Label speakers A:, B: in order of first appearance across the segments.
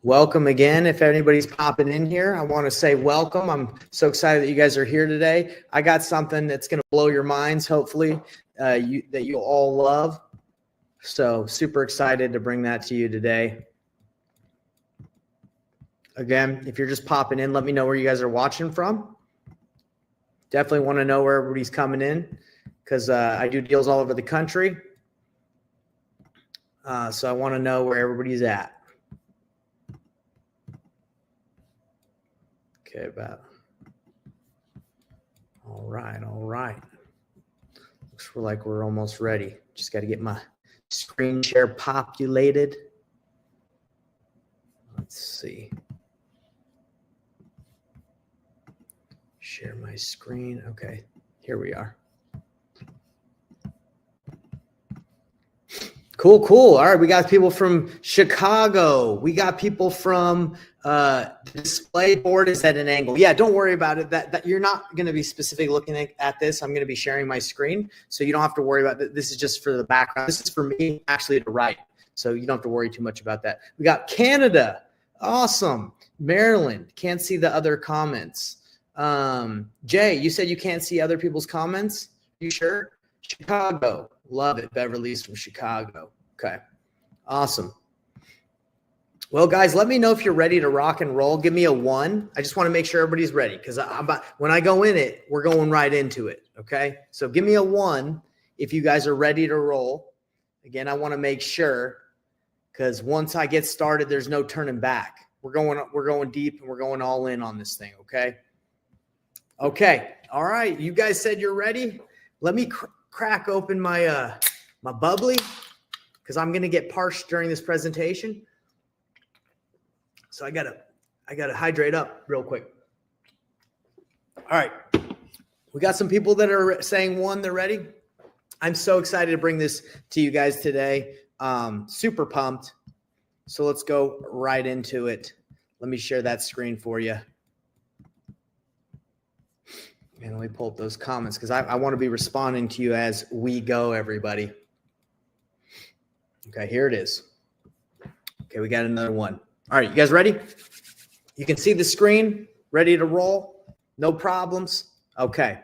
A: Welcome again. If anybody's popping in here, I want to say welcome. I'm so excited that you guys are here today. I got something that's going to blow your minds, hopefully, that you'll all love. So super excited to bring that to you today. Again, if you're just popping in, let me know where you guys are watching from. Definitely want to know where everybody's coming in because I do deals all over the country. So I want to know where everybody's at. Okay, about. All right. Looks like we're almost ready. Just got to get my screen share populated. Let's see. Share my screen. Okay, here we are. Cool. All right, we got people from Chicago. We got people from the display board is at an angle. Yeah, don't worry about it. That you're not going to be specifically looking at this. I'm going to be sharing my screen, so you don't have to worry about that. This is just for the background. This is for me actually to write, so you don't have to worry too much about that. We got Canada. Awesome. Maryland. Can't see the other comments. Jay, you said you can't see other people's comments? You sure? Chicago. Love it. Beverly's from Chicago. Okay. Awesome. Well, guys, let me know if you're ready to rock and roll. Give me a 1. I just want to make sure everybody's ready because when I go in it, we're going right into it. Okay. So give me a 1 if you guys are ready to roll. Again, I want to make sure because once I get started, there's no turning back. We're going deep and we're going all in on this thing. Okay. Okay. All right. You guys said you're ready. Let me crack open my my bubbly because I'm gonna get parched during this presentation. So I gotta hydrate up real quick. All right, we got some people that are saying 1, they're ready. I'm so excited to bring this to you guys today. Super pumped. So let's go right into it. Let me share that screen for you. And let me pull up those comments because I want to be responding to you as we go, everybody. Okay, here it is. Okay, we got another one. All right, you guys ready? You can see the screen, ready to roll? No problems? Okay.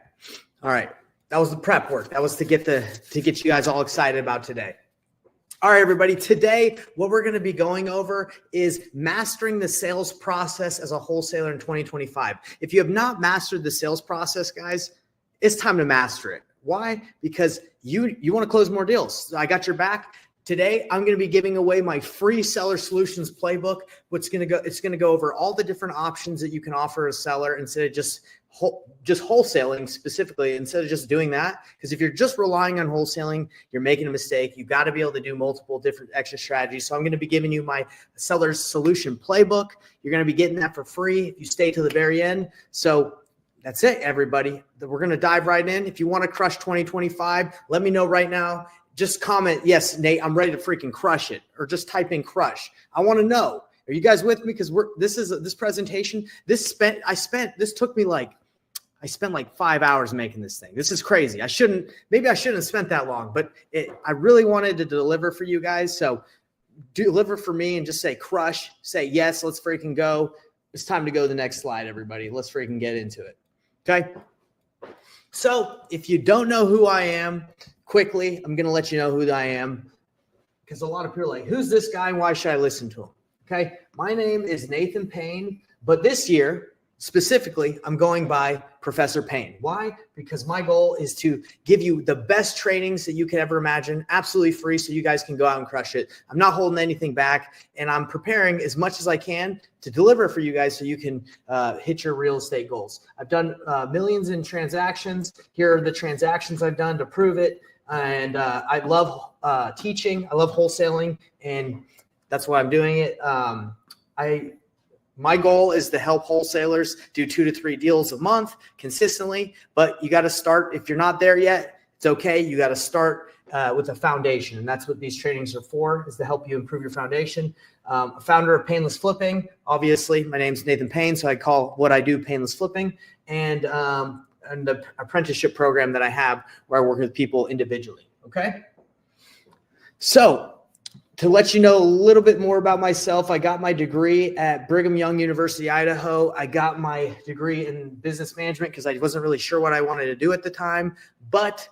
A: All right. That was the prep work. That was to get you guys all excited about today. All right, everybody. Today, what we're going to be going over is mastering the sales process as a wholesaler in 2025. If you have not mastered the sales process, guys, it's time to master it. Why? Because you want to close more deals. I got your back. Today, I'm going to be giving away my free seller solutions playbook. It's going to go over all the different options that you can offer a seller instead of just wholesaling specifically, instead of just doing that. Because if you're just relying on wholesaling, you're making a mistake. You've got to be able to do multiple different extra strategies. So I'm going to be giving you my seller's solution playbook. You're going to be getting that for free if you stay to the very end. So that's it, everybody. We're going to dive right in. If you want to crush 2025, let me know right now. Just comment, yes, Nate, I'm ready to freaking crush it, or just type in crush. I want to know. Are you guys with me? Because this presentation, I spent like 5 hours making this thing. This is crazy. Maybe I shouldn't have spent that long, but I really wanted to deliver for you guys. So deliver for me and just say crush, say yes, let's freaking go. It's time to go to the next slide, everybody. Let's freaking get into it. Okay. So if you don't know who I am, quickly, I'm going to let you know who I am because a lot of people are like, who's this guy and why should I listen to him? Okay. My name is Nathan Payne, but this year specifically, I'm going by Professor Payne. Why? Because my goal is to give you the best trainings that you could ever imagine, absolutely free, so you guys can go out and crush it. I'm not holding anything back, and I'm preparing as much as I can to deliver for you guys so you can hit your real estate goals. I've done millions in transactions. Here are the transactions I've done to prove it. And I love teaching. I love wholesaling, and that's why I'm doing it. My goal is to help wholesalers do 2 to 3 deals a month consistently, but you got to start. If you're not there yet, it's okay. You got to start with a foundation, and that's what these trainings are for, is to help you improve your foundation. Founder of Payneless Flipping. Obviously, my name's Nathan Payne, so I call what I do Payneless Flipping. And the apprenticeship program that I have where I work with people individually. Okay. So to let you know a little bit more about myself, I got my degree at Brigham Young University, Idaho. I got my degree in business management because I wasn't really sure what I wanted to do at the time, but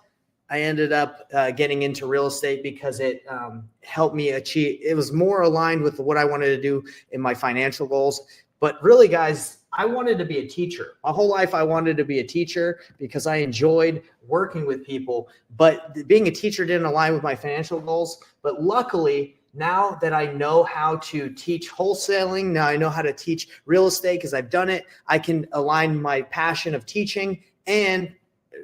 A: I ended up getting into real estate because it helped me achieve. It was more aligned with what I wanted to do in my financial goals. But really, guys, I wanted to be a teacher. My whole life, I wanted to be a teacher because I enjoyed working with people. But being a teacher didn't align with my financial goals. But luckily, now that I know how to teach wholesaling, now I know how to teach real estate because I've done it, I can align my passion of teaching and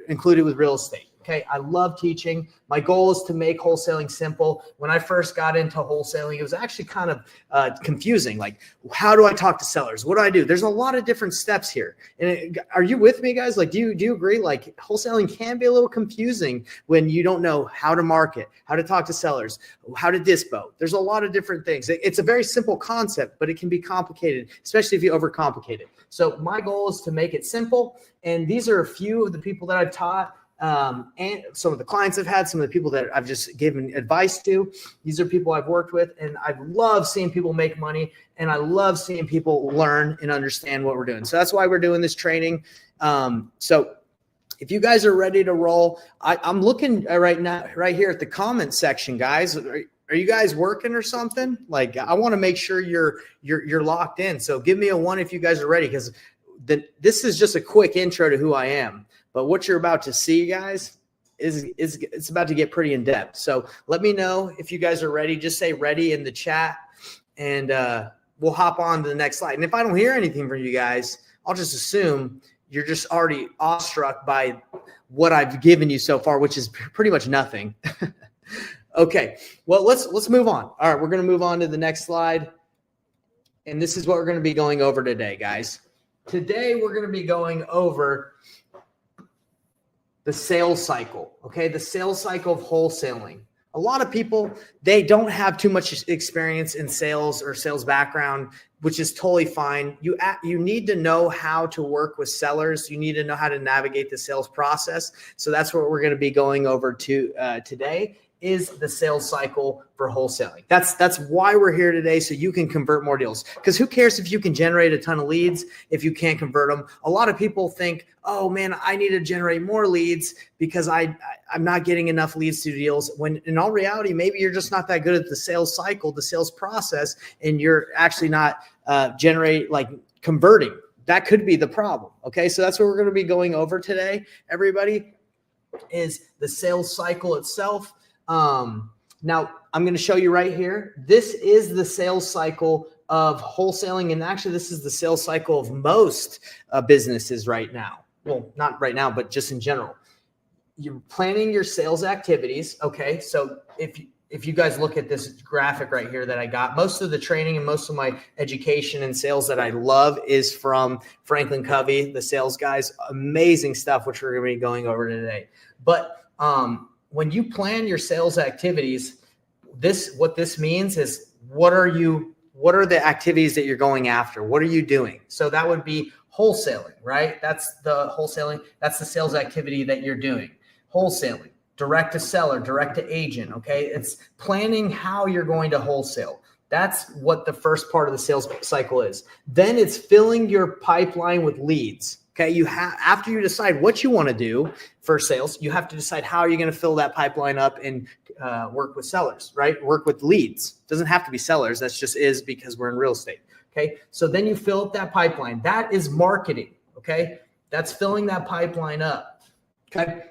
A: include it with real estate. Okay, I love teaching. My goal is to make wholesaling simple. When I first got into wholesaling, it was actually kind of confusing. Like, how do I talk to sellers? What do I do? There's a lot of different steps here. And are you with me, guys? Like, do you agree? Like, wholesaling can be a little confusing when you don't know how to market, how to talk to sellers, how to dispo. There's a lot of different things. It's a very simple concept, but it can be complicated, especially if you overcomplicate it. So my goal is to make it simple. And these are a few of the people that I've taught. And some of the clients I've had, some of the people that I've just given advice to. These are people I've worked with, and I love seeing people make money, and I love seeing people learn and understand what we're doing. So that's why we're doing this training. So if you guys are ready to roll, I'm looking right now, right here at the comment section, guys. Are you guys working or something? Like, I want to make sure you're locked in. So give me a 1 if you guys are ready, because this is just a quick intro to who I am. But what you're about to see, guys, is it's about to get pretty in depth. So let me know if you guys are ready. Just say ready in the chat, and we'll hop on to the next slide. And if I don't hear anything from you guys, I'll just assume you're just already awestruck by what I've given you so far, which is pretty much nothing. Okay, well, let's move on. All right, we're going to move on to the next slide. And this is what we're going to be going over today, guys. Today, we're going to be going over the sales cycle, okay? The sales cycle of wholesaling. A lot of people, they don't have too much experience in sales or sales background, which is totally fine. You need to know how to work with sellers. You need to know how to navigate the sales process. So that's what we're going to be going over to today, is the sales cycle for wholesaling. That's why we're here today, so you can convert more deals. Because who cares if you can generate a ton of leads if you can't convert them? A lot of people think, oh man, I need to generate more leads because I'm not getting enough leads to deals. When in all reality, maybe you're just not that good at the sales cycle, the sales process, and you're actually not converting. That could be the problem. Okay, so that's what we're going to be going over today, everybody, is the sales cycle itself. Now I'm going to show you right here. This is the sales cycle of wholesaling. And actually, this is the sales cycle of most businesses right now. Well, not right now, but just in general. You're planning your sales activities. Okay. So if you guys look at this graphic right here that I got, most of the training and most of my education and sales that I love is from Franklin Covey, the sales guys. Amazing stuff, which we're going to be going over today. But, when you plan your sales activities, what this means is what are the activities that you're going after? What are you doing? So that would be wholesaling, right? That's the wholesaling. That's the sales activity that you're doing. Wholesaling, direct to seller, direct to agent. Okay. It's planning how you're going to wholesale. That's what the first part of the sales cycle is. Then it's filling your pipeline with leads. Okay, after you decide what you want to do for sales, you have to decide how you're going to fill that pipeline up and work with sellers, right? Work with leads. Doesn't have to be sellers. That's just is because we're in real estate. Okay, so then you fill up that pipeline. That is marketing. Okay, that's filling that pipeline up. Okay.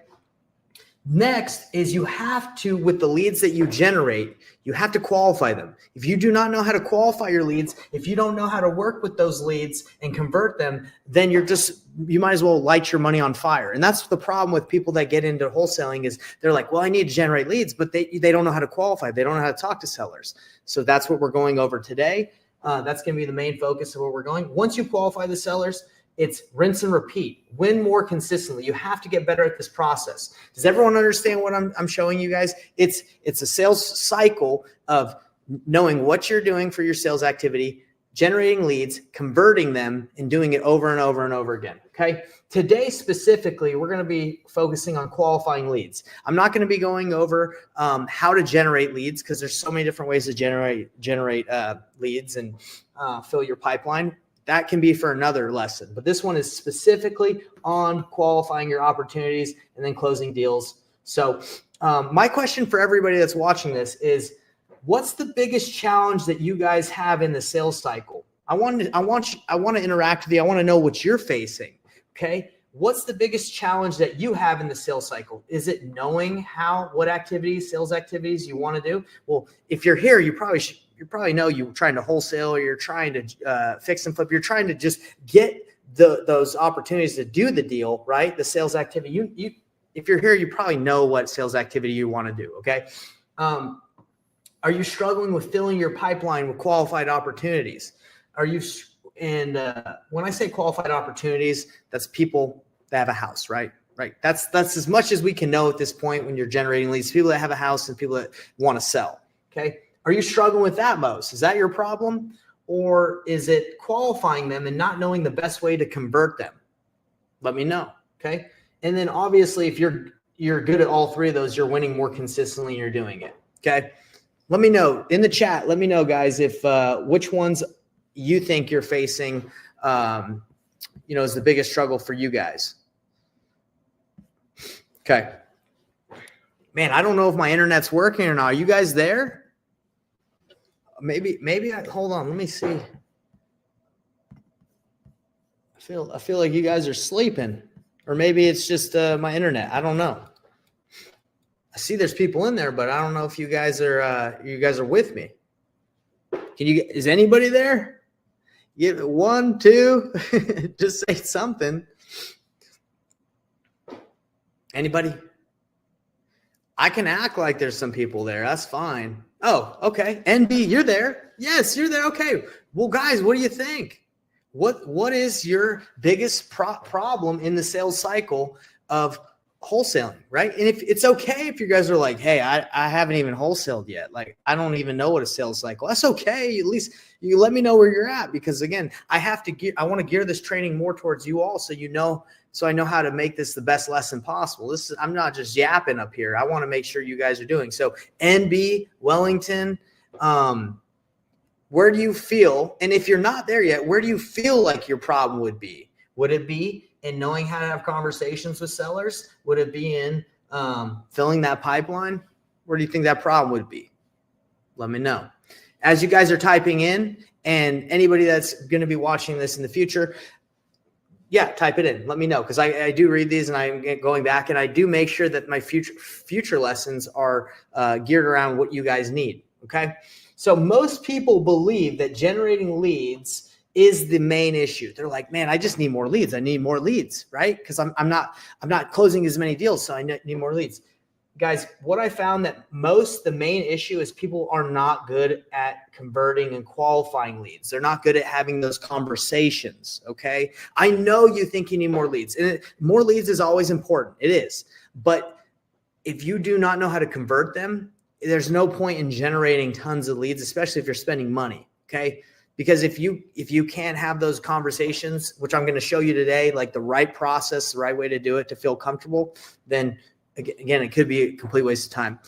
A: Next is you have to, with the leads that you generate, you have to qualify them. If you do not know how to qualify your leads, if you don't know how to work with those leads and convert them, then you might as well light your money on fire. And that's the problem with people that get into wholesaling is they're like, well, I need to generate leads, but they don't know how to qualify. They don't know how to talk to sellers. So that's what we're going over today. That's going to be the main focus of where we're going. Once you qualify the sellers, it's rinse and repeat. Win more consistently. You have to get better at this process. Does everyone understand what I'm showing you guys? It's a sales cycle of knowing what you're doing for your sales activity, generating leads, converting them, and doing it over and over and over again. Okay. Today, specifically, we're going to be focusing on qualifying leads. I'm not going to be going over how to generate leads because there's so many different ways to generate leads and fill your pipeline. That can be for another lesson, but this one is specifically on qualifying your opportunities and then closing deals. So my question for everybody that's watching this is, what's the biggest challenge that you guys have in the sales cycle? I want to interact with you. I want to know what you're facing. Okay. What's the biggest challenge that you have in the sales cycle? Is it knowing what sales activities you want to do? Well, if you're here, you probably know you're trying to wholesale, or you're trying to fix and flip. You're trying to just get those opportunities to do the deal, right? The sales activity. If you're here, you probably know what sales activity you want to do. Okay. Are you struggling with filling your pipeline with qualified opportunities? When I say qualified opportunities, that's people that have a house, right? Right. That's as much as we can know at this point when you're generating leads. People that have a house and people that want to sell. Okay. Are you struggling with that most? Is that your problem? Or is it qualifying them and not knowing the best way to convert them? Let me know. Okay. And then obviously, if you're good at all three of those, you're winning more consistently and you're doing it. Okay. Let me know in the chat. Let me know, guys, if which ones you think you're facing, is the biggest struggle for you guys. Okay. Man, I don't know if my internet's working or not. Are you guys there? Maybe hold on. Let me see. I feel like you guys are sleeping, or maybe it's just my internet. I don't know. I see there's people in there, but I don't know if you guys are with me. Is anybody there? Give it 1, 2, just say something. Anybody? I can act like there's some people there. That's fine. Oh, okay. NB, you're there. Yes, you're there. Okay. Well, guys, what do you think? What is your biggest problem in the sales cycle of wholesaling, right? And if it's okay if you guys are like, hey, I haven't even wholesaled yet. Like, I don't even know what a sales cycle. That's okay. At least you let me know where you're at, because again, I want to gear this training more towards you all, so I know how to make this the best lesson possible. I'm not just yapping up here. I want to make sure you guys are doing. So NB, Wellington, where do you feel, and if you're not there yet, where do you feel like your problem would be? Would it be in knowing how to have conversations with sellers? Would it be in filling that pipeline? Where do you think that problem would be? Let me know. As you guys are typing in, and anybody that's going to be watching this in the future, type it in. Let me know, because I do read these and I'm going back, and I do make sure that my future lessons are geared around what you guys need. Okay. So most people believe that generating leads is the main issue. They're like, man, I just need more leads. I need more leads, right? Because I'm not closing as many deals, so I need more leads. Guys, what I found that the main issue is people are not good at converting and qualifying leads. They're not good at having those conversations, okay? I know you think you need more leads, and more leads is always important. It is. But if you do not know how to convert them, there's no point in generating tons of leads, especially if you're spending money, okay? Because if you can't have those conversations, which I'm going to show you today, like the right process, the right way to do it to feel comfortable, then again, it could be a complete waste of time.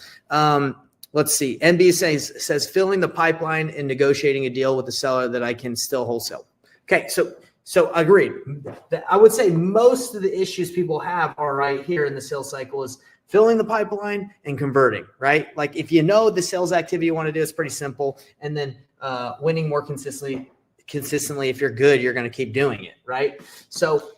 A: Let's see. NB says filling the pipeline and negotiating a deal with the seller that I can still wholesale. Okay, so agreed. I would say most of the issues people have are right here in the sales cycle is filling the pipeline and converting, right? Like if you know the sales activity you want to do, it's pretty simple. And then winning more consistently. If you're good, you're going to keep doing it, right? So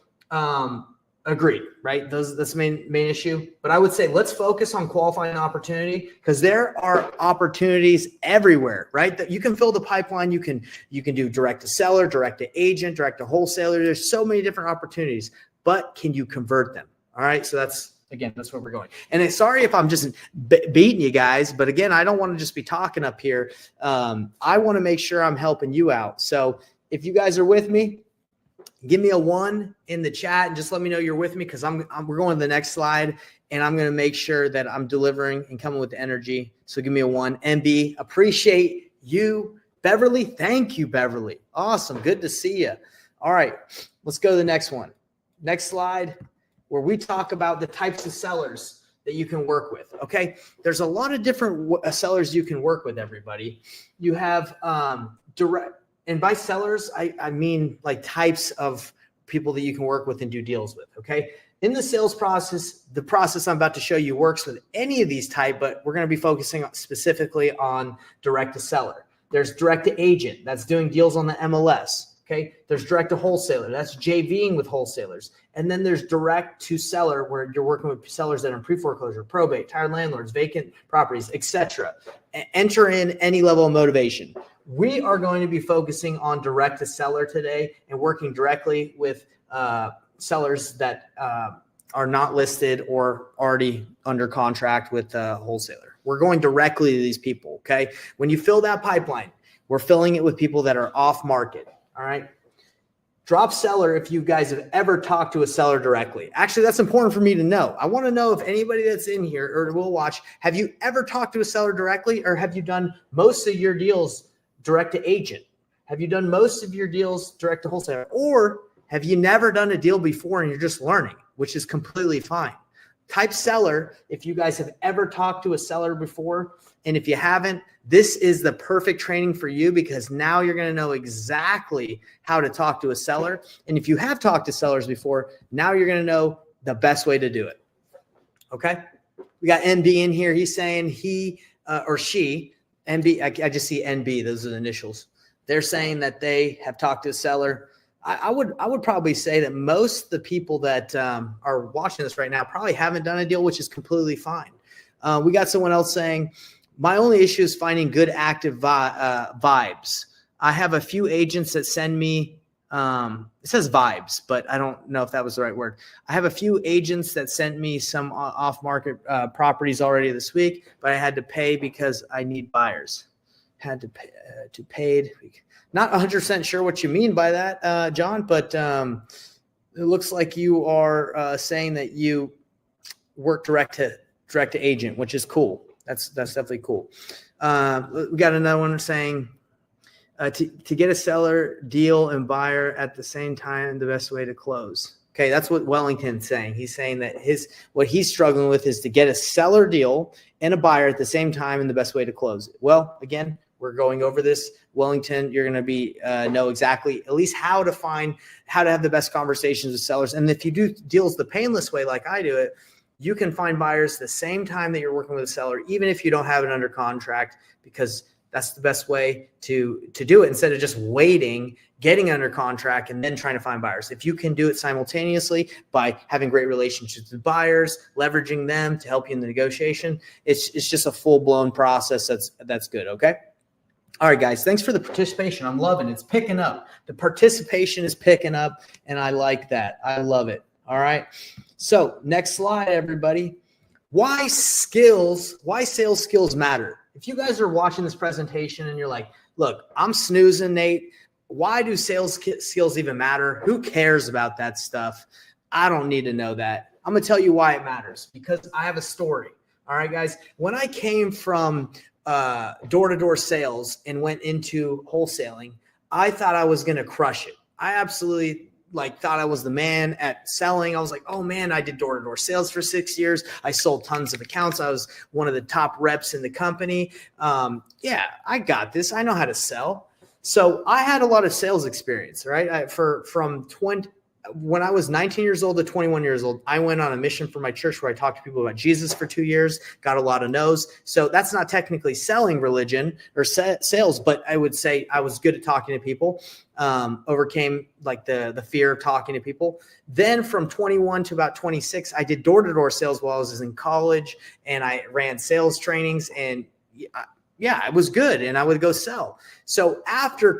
A: agreed, right? That's the main issue. But I would say let's focus on qualifying opportunity, because there are opportunities everywhere, right? That you can fill the pipeline. You can do direct to seller, direct to agent, direct to wholesaler. There's so many different opportunities, but can you convert them? All right. So that's where we're going. And sorry if I'm just beating you guys, but again, I don't want to just be talking up here. I want to make sure I'm helping you out. So if you guys are with me, give me a 1 in the chat and just let me know you're with me, because we're going to the next slide, and I'm going to make sure that I'm delivering and coming with the energy. So give me a 1. MB, appreciate you Beverly, thank you, Beverly. Awesome. Good to see you. All right, let's go to the next one. Next slide, where we talk about the types of sellers that you can work with. Okay, there's a lot of different sellers you can work with, everybody. You have direct, and by sellers, I mean like types of people that you can work with and do deals with. Okay, in the sales process, the process I'm about to show you works with any of these type, but we're going to be focusing specifically on direct to seller. There's direct to agent, that's doing deals on the MLS. Okay, there's direct to wholesaler, that's JVing with wholesalers. And then there's direct to seller, where you're working with sellers that are in pre-foreclosure, probate, tired landlords, vacant properties, etc. Enter in any level of motivation. We are going to be focusing on direct to seller today and working directly with sellers that are not listed or already under contract with a wholesaler. We're going directly to these people. Okay, when you fill that pipeline, we're filling it with people that are off market. All right. Drop seller if you guys have ever talked to a seller directly. Actually, that's important for me to know. I want to know if anybody that's in here or will watch, have you ever talked to a seller directly, or have you done most of your deals direct to agent? Have you done most of your deals direct to wholesaler? Or have you never done a deal before and you're just learning, which is completely fine. Type seller if you guys have ever talked to a seller before. And if you haven't, this is the perfect training for you, because now you're going to know exactly how to talk to a seller. And if you have talked to sellers before, now you're going to know the best way to do it. Okay. We got MB in here. He's saying he or she, MB, I just see NB. Those are the initials. They're saying that they have talked to a seller. I would probably say that most of the people that are watching this right now probably haven't done a deal, which is completely fine. We got someone else saying, my only issue is finding good active vibes. I have a few agents that send me, it says vibes, but I don't know if that was the right word. I have a few agents that sent me some off-market properties already this week, but I had to pay because I need buyers. Had to pay to paid. Not 100% sure what you mean by that, John, but it looks like you are saying that you work direct to agent, which is cool. That's definitely cool. We got another one saying to get a seller, deal, and buyer at the same time, the best way to close. Okay, that's what Wellington's saying. He's saying that what he's struggling with is to get a seller deal and a buyer at the same time, and the best way to close it. Well, again, we're going over this. Wellington, you're going to be know exactly at least how to have the best conversations with sellers. And if you do deals the painless way, like I do it, you can find buyers the same time that you're working with a seller, even if you don't have it under contract, because that's the best way to do it, instead of just waiting, getting under contract, and then trying to find buyers. If you can do it simultaneously by having great relationships with buyers, leveraging them to help you in the negotiation, it's just a full-blown process that's good, okay? All right, guys, thanks for the participation. I'm loving it. It's picking up. The participation is picking up, and I like that. I love it. All right. So next slide, everybody. Why sales skills matter. If you guys are watching this presentation and you're like, look, I'm snoozing, Nate. Why do sales skills even matter? Who cares about that stuff? I don't need to know that. I'm going to tell you why it matters, because I have a story. All right, guys. When I came from door-to-door sales and went into wholesaling, I thought I was going to crush it. I absolutely thought I was the man at selling. I was like, oh man, I did door-to-door sales for 6 years. I sold tons of accounts. I was one of the top reps in the company. Yeah, I got this. I know how to sell. So I had a lot of sales experience, right? When I was 19 years old to 21 years old, I went on a mission for my church where I talked to people about Jesus for 2 years, got a lot of no's. So that's not technically selling religion or sales, but I would say I was good at talking to people, overcame the fear of talking to people. Then from 21 to about 26, I did door-to-door sales while I was in college, and I ran sales trainings, and yeah, it was good, and I would go sell. So after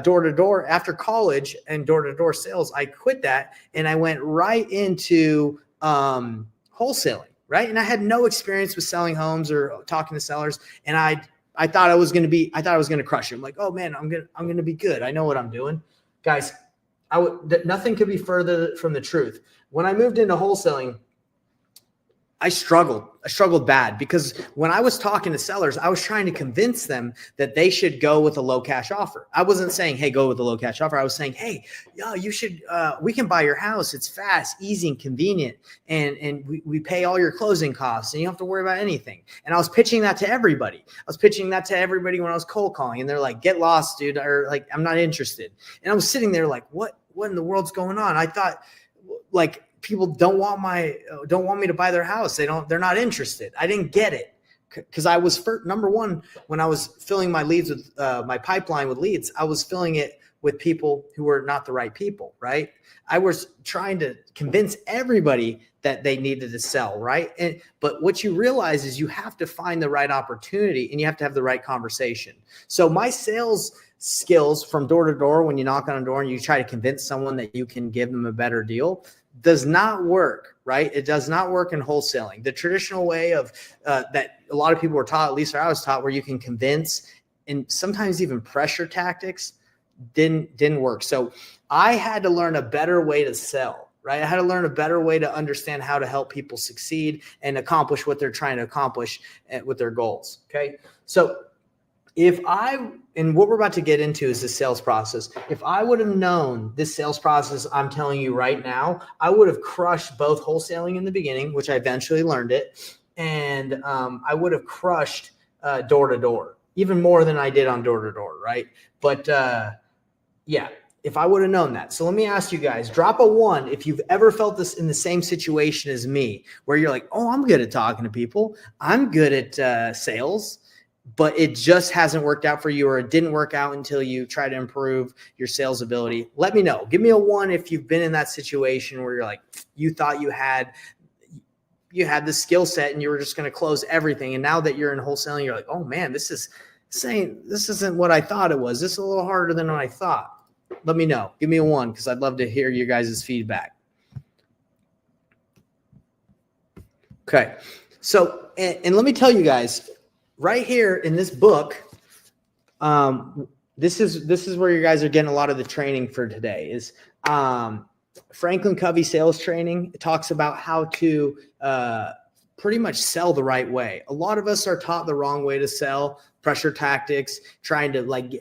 A: door-to-door, after college and door-to-door sales, I quit that, and I went right into wholesaling, right? And I had no experience with selling homes or talking to sellers, and I thought I was going to crush it. I'm like, oh man, I'm going to be good. I know what I'm doing, guys. Nothing could be further from the truth. When I moved into wholesaling, I struggled bad because when I was talking to sellers, I was trying to convince them that they should go with a low cash offer. I wasn't saying, hey, go with a low cash offer. I was saying, hey, you should, we can buy your house. It's fast, easy, and convenient. And we pay all your closing costs and you don't have to worry about anything. And I was pitching that to everybody. When I was cold calling, and they're like, get lost, dude. Or like, I'm not interested. And I was sitting there like, what in the world's going on? I thought like, people don't want me to buy their house. They're not interested. I didn't get it because I was number one, when I was filling my leads with my pipeline with leads, I was filling it with people who were not the right people. Right. I was trying to convince everybody that they needed to sell. Right. But what you realize is you have to find the right opportunity and you have to have the right conversation. So my sales skills from door to door, when you knock on a door and you try to convince someone that you can give them a better deal, does not work, right? It does not work in wholesaling. The traditional way of that a lot of people were taught, at least I was taught, where you can convince and sometimes even pressure tactics didn't work. So I had to learn a better way to sell, right? I had to learn a better way to understand how to help people succeed and accomplish what they're trying to accomplish with their goals. Okay. So and what we're about to get into is the sales process. If I would have known this sales process I'm telling you right now, I would have crushed both wholesaling in the beginning, which I eventually learned it. And I would have crushed door to door, even more than I did on door to door, right? But yeah, if I would have known that. So let me ask you guys, drop a 1 if you've ever felt this in the same situation as me, where you're like, oh, I'm good at talking to people. I'm good at sales. But it just hasn't worked out for you, or it didn't work out until you try to improve your sales ability. Let me know. Give me a 1 if you've been in that situation where you're like, you thought you had the skill set and you were just going to close everything. And now that you're in wholesaling, you're like, oh man, this isn't what I thought it was. This is a little harder than what I thought. Let me know. Give me a 1 because I'd love to hear your guys' feedback. Okay. So, and let me tell you guys, right here in this book, this is where you guys are getting a lot of the training for today. Is Franklin Covey sales training. It talks about how to pretty much sell the right way. A lot of us are taught the wrong way to sell, pressure tactics, trying to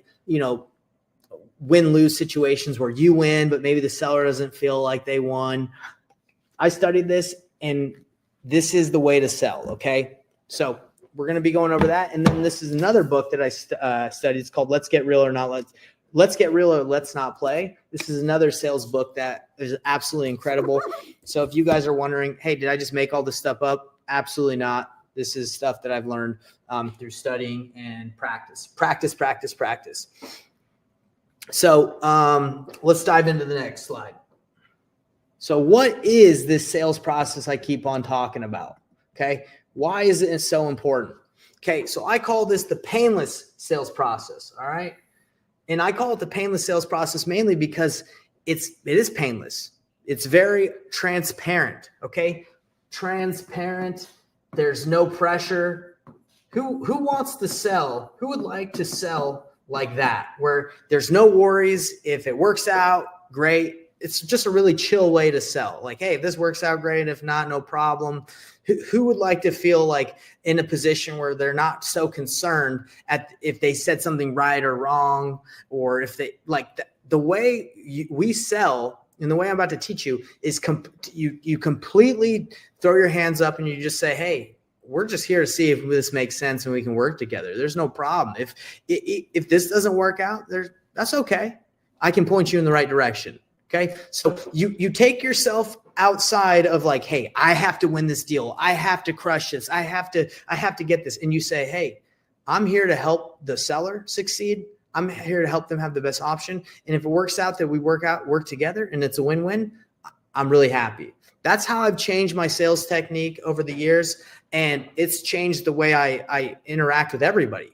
A: win-lose situations where you win, but maybe the seller doesn't feel like they won. I studied this, and this is the way to sell. Okay, so we're going to be going over that. And then this is another book that I studied. It's called Let's Get Real or Let's Get Real or Let's Not Play. This is another sales book that is absolutely incredible. So if you guys are wondering, hey, did I just make all this stuff up? Absolutely not. This is stuff that I've learned through studying and practice. So let's dive into the next slide. So what is this sales process I keep on talking about? Okay. Why is it so important? Okay, so I call this the painless sales process, all right? And I call it the painless sales process mainly because it is painless. It's very transparent, okay? Transparent, there's no pressure. Who wants to sell? Who would like to sell like that, where there's no worries? If it works out, great. It's just a really chill way to sell. Like, hey, if this works out, great. If not, no problem. Who would like to feel like in a position where they're not so concerned if they said something right or wrong, or if they the way we sell and the way I'm about to teach you is you completely throw your hands up and you just say, hey, we're just here to see if this makes sense and we can work together. There's no problem. If this doesn't work out, that's okay. I can point you in the right direction. Okay. So you take yourself outside of like, hey, I have to win this deal. I have to crush this. I have to get this. And you say, hey, I'm here to help the seller succeed. I'm here to help them have the best option. And if it works out that we work together and it's a win-win, I'm really happy. That's how I've changed my sales technique over the years. And it's changed the way I interact with everybody.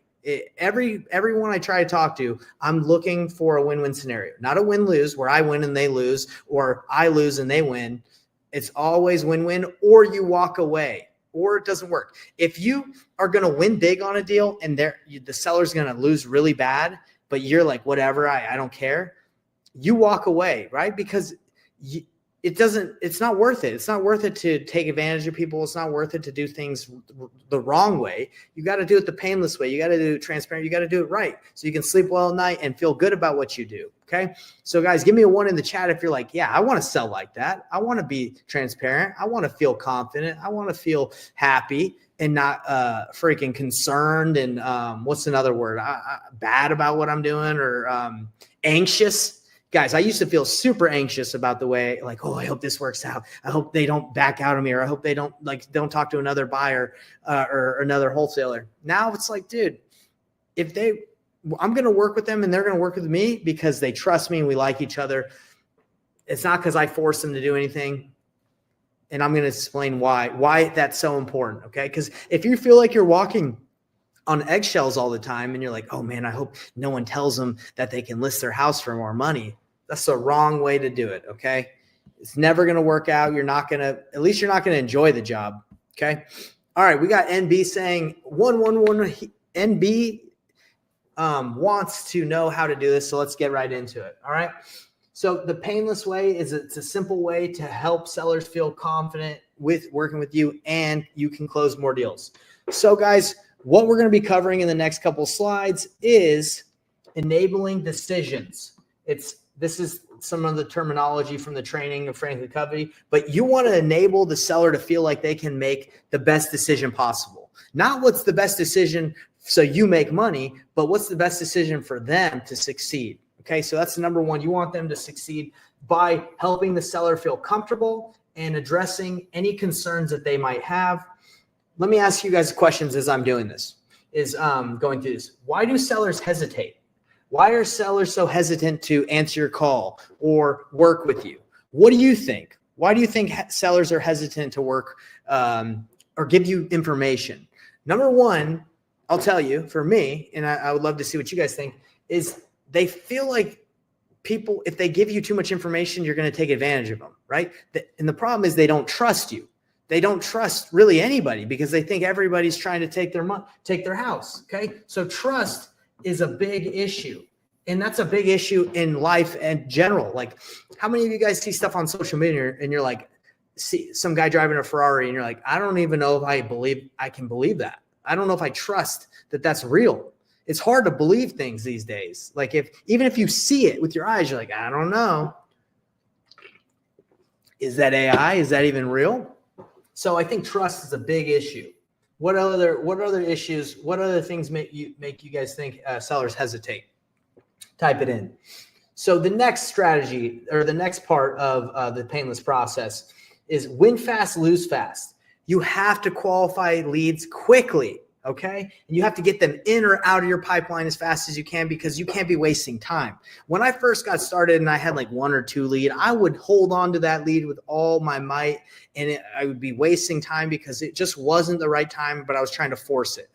A: Everyone I try to talk to, I'm looking for a win-win scenario, not a win-lose where I win and they lose, or I lose and they win. It's always win-win, or you walk away, or it doesn't work. If you are going to win big on a deal and the seller's going to lose really bad, but you're like, whatever, I don't care. You walk away, right? Because it's not worth it. It's not worth it to take advantage of people. It's not worth it to do things the wrong way. You got to do it the painless way. You got to do it transparent. You got to do it right so you can sleep well at night and feel good about what you do. Okay. So guys, give me a 1 in the chat if you're like, yeah, I want to sell like that. I want to be transparent. I want to feel confident. I want to feel happy and not freaking concerned. And what's another word? Bad about what I'm doing or anxious. Guys, I used to feel super anxious about the way, like, oh, I hope this works out. I hope they don't back out of me, or I hope they don't talk to another buyer or another wholesaler. Now it's like, dude, I'm going to work with them and they're going to work with me because they trust me and we like each other. It's not because I force them to do anything. And I'm going to explain why that's so important. Okay. Because if you feel like you're walking on eggshells all the time and you're like, oh man, I hope no one tells them that they can list their house for more money. That's the wrong way to do it. Okay. It's never going to work out. At least you're not going to enjoy the job. Okay. All right. We got NB saying 111 NB wants to know how to do this. So let's get right into it. All right. So the painless way it's a simple way to help sellers feel confident with working with you and you can close more deals. So guys, what we're going to be covering in the next couple slides is enabling decisions. This is some of the terminology from the training of Franklin Covey, but you want to enable the seller to feel like they can make the best decision possible. Not what's the best decision so you make money, but what's the best decision for them to succeed. Okay, so that's the number one. You want them to succeed by helping the seller feel comfortable and addressing any concerns that they might have. Let me ask you guys questions as I'm doing this, going through this. Why do sellers hesitate? Why are sellers so hesitant to answer your call or work with you? What do you think? Why do you think sellers are hesitant to work or give you information? Number one, I'll tell you, for me, and I would love to see what you guys think, is they feel like people, if they give you too much information, you're going to take advantage of them, right? And the problem is they don't trust you. They don't trust really anybody because they think everybody's trying to take their money, take their house. Okay. So trust is a big issue. And that's a big issue in life in general. Like, how many of you guys see stuff on social media and you're like, see some guy driving a Ferrari and you're like, I don't even know if I can believe that. I don't know if I trust that that's real. It's hard to believe things these days. Like even if you see it with your eyes, you're like, I don't know. Is that AI? Is that even real? So I think trust is a big issue. What other issues? What other things make you guys think sellers hesitate? Type it in. So the next strategy or the next part of the painless process is win fast, lose fast. You have to qualify leads quickly. Okay. And you have to get them in or out of your pipeline as fast as you can because you can't be wasting time. When I first got started and I had like 1 or 2 leads, I would hold on to that lead with all my might and I would be wasting time because it just wasn't the right time, but I was trying to force it.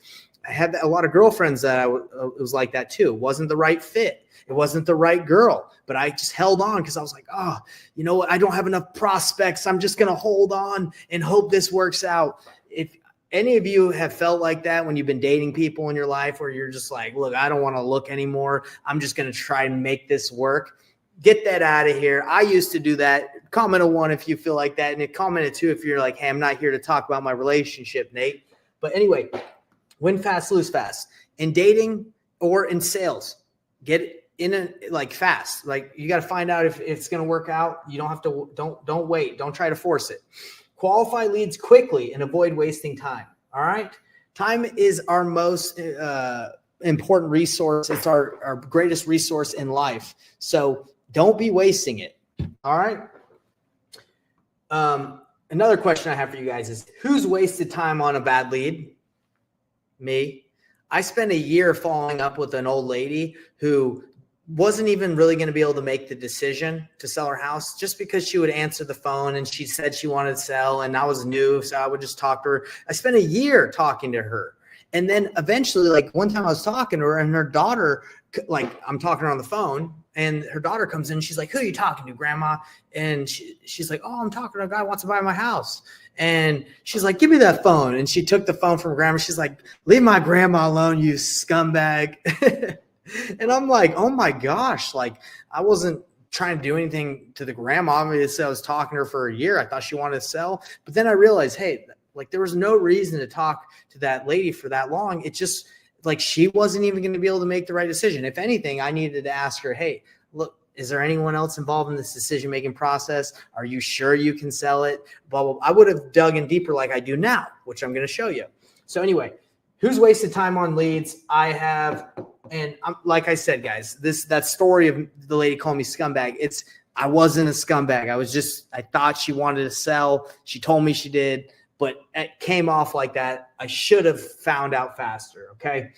A: I had a lot of girlfriends that it was like that too. It wasn't the right fit. It wasn't the right girl, but I just held on because I was like, oh, you know what? I don't have enough prospects. I'm just going to hold on and hope this works out. If any of you have felt like that when you've been dating people in your life where you're just like, look, I don't want to look anymore. I'm just going to try and make this work. Get that out of here. I used to do that. Comment a 1 if you feel like that. And comment a 2 if you're like, hey, I'm not here to talk about my relationship, Nate. But anyway, win fast, lose fast. In dating or in sales, get in fast. Like you got to find out if it's going to work out. You don't have to, don't wait. Don't try to force it. Qualify leads quickly and avoid wasting time. All right. Time is our most important resource. It's our greatest resource in life. So don't be wasting it. All right. Another question I have for you guys is who's wasted time on a bad lead? Me. I spent a year following up with an old lady who wasn't even really going to be able to make the decision to sell her house just because she would answer the phone and she said she wanted to sell and I was new. So I would just talk to her. I spent a year talking to her. And then eventually, like one time I was talking to her and her daughter, like I'm talking to her on the phone and her daughter comes in. And she's like, who are you talking to, Grandma? And she's like, oh, I'm talking to a guy who wants to buy my house. And she's like, give me that phone. And she took the phone from Grandma. She's like, leave my grandma alone, you scumbag. And I'm like, oh my gosh, like I wasn't trying to do anything to the grandma. Obviously, I was talking to her for a year. I thought she wanted to sell, but then I realized, hey, like there was no reason to talk to that lady for that long. It just like she wasn't even going to be able to make the right decision. If anything, I needed to ask her, hey, look, is there anyone else involved in this decision-making process? Are you sure you can sell it? Blah, blah, blah. I would have dug in deeper like I do now, which I'm going to show you. So anyway, who's wasted time on leads? I have, and like I said, guys, that story of the lady calling me scumbag, I wasn't a scumbag. I thought she wanted to sell. She told me she did, but it came off like that. I should have found out faster, okay?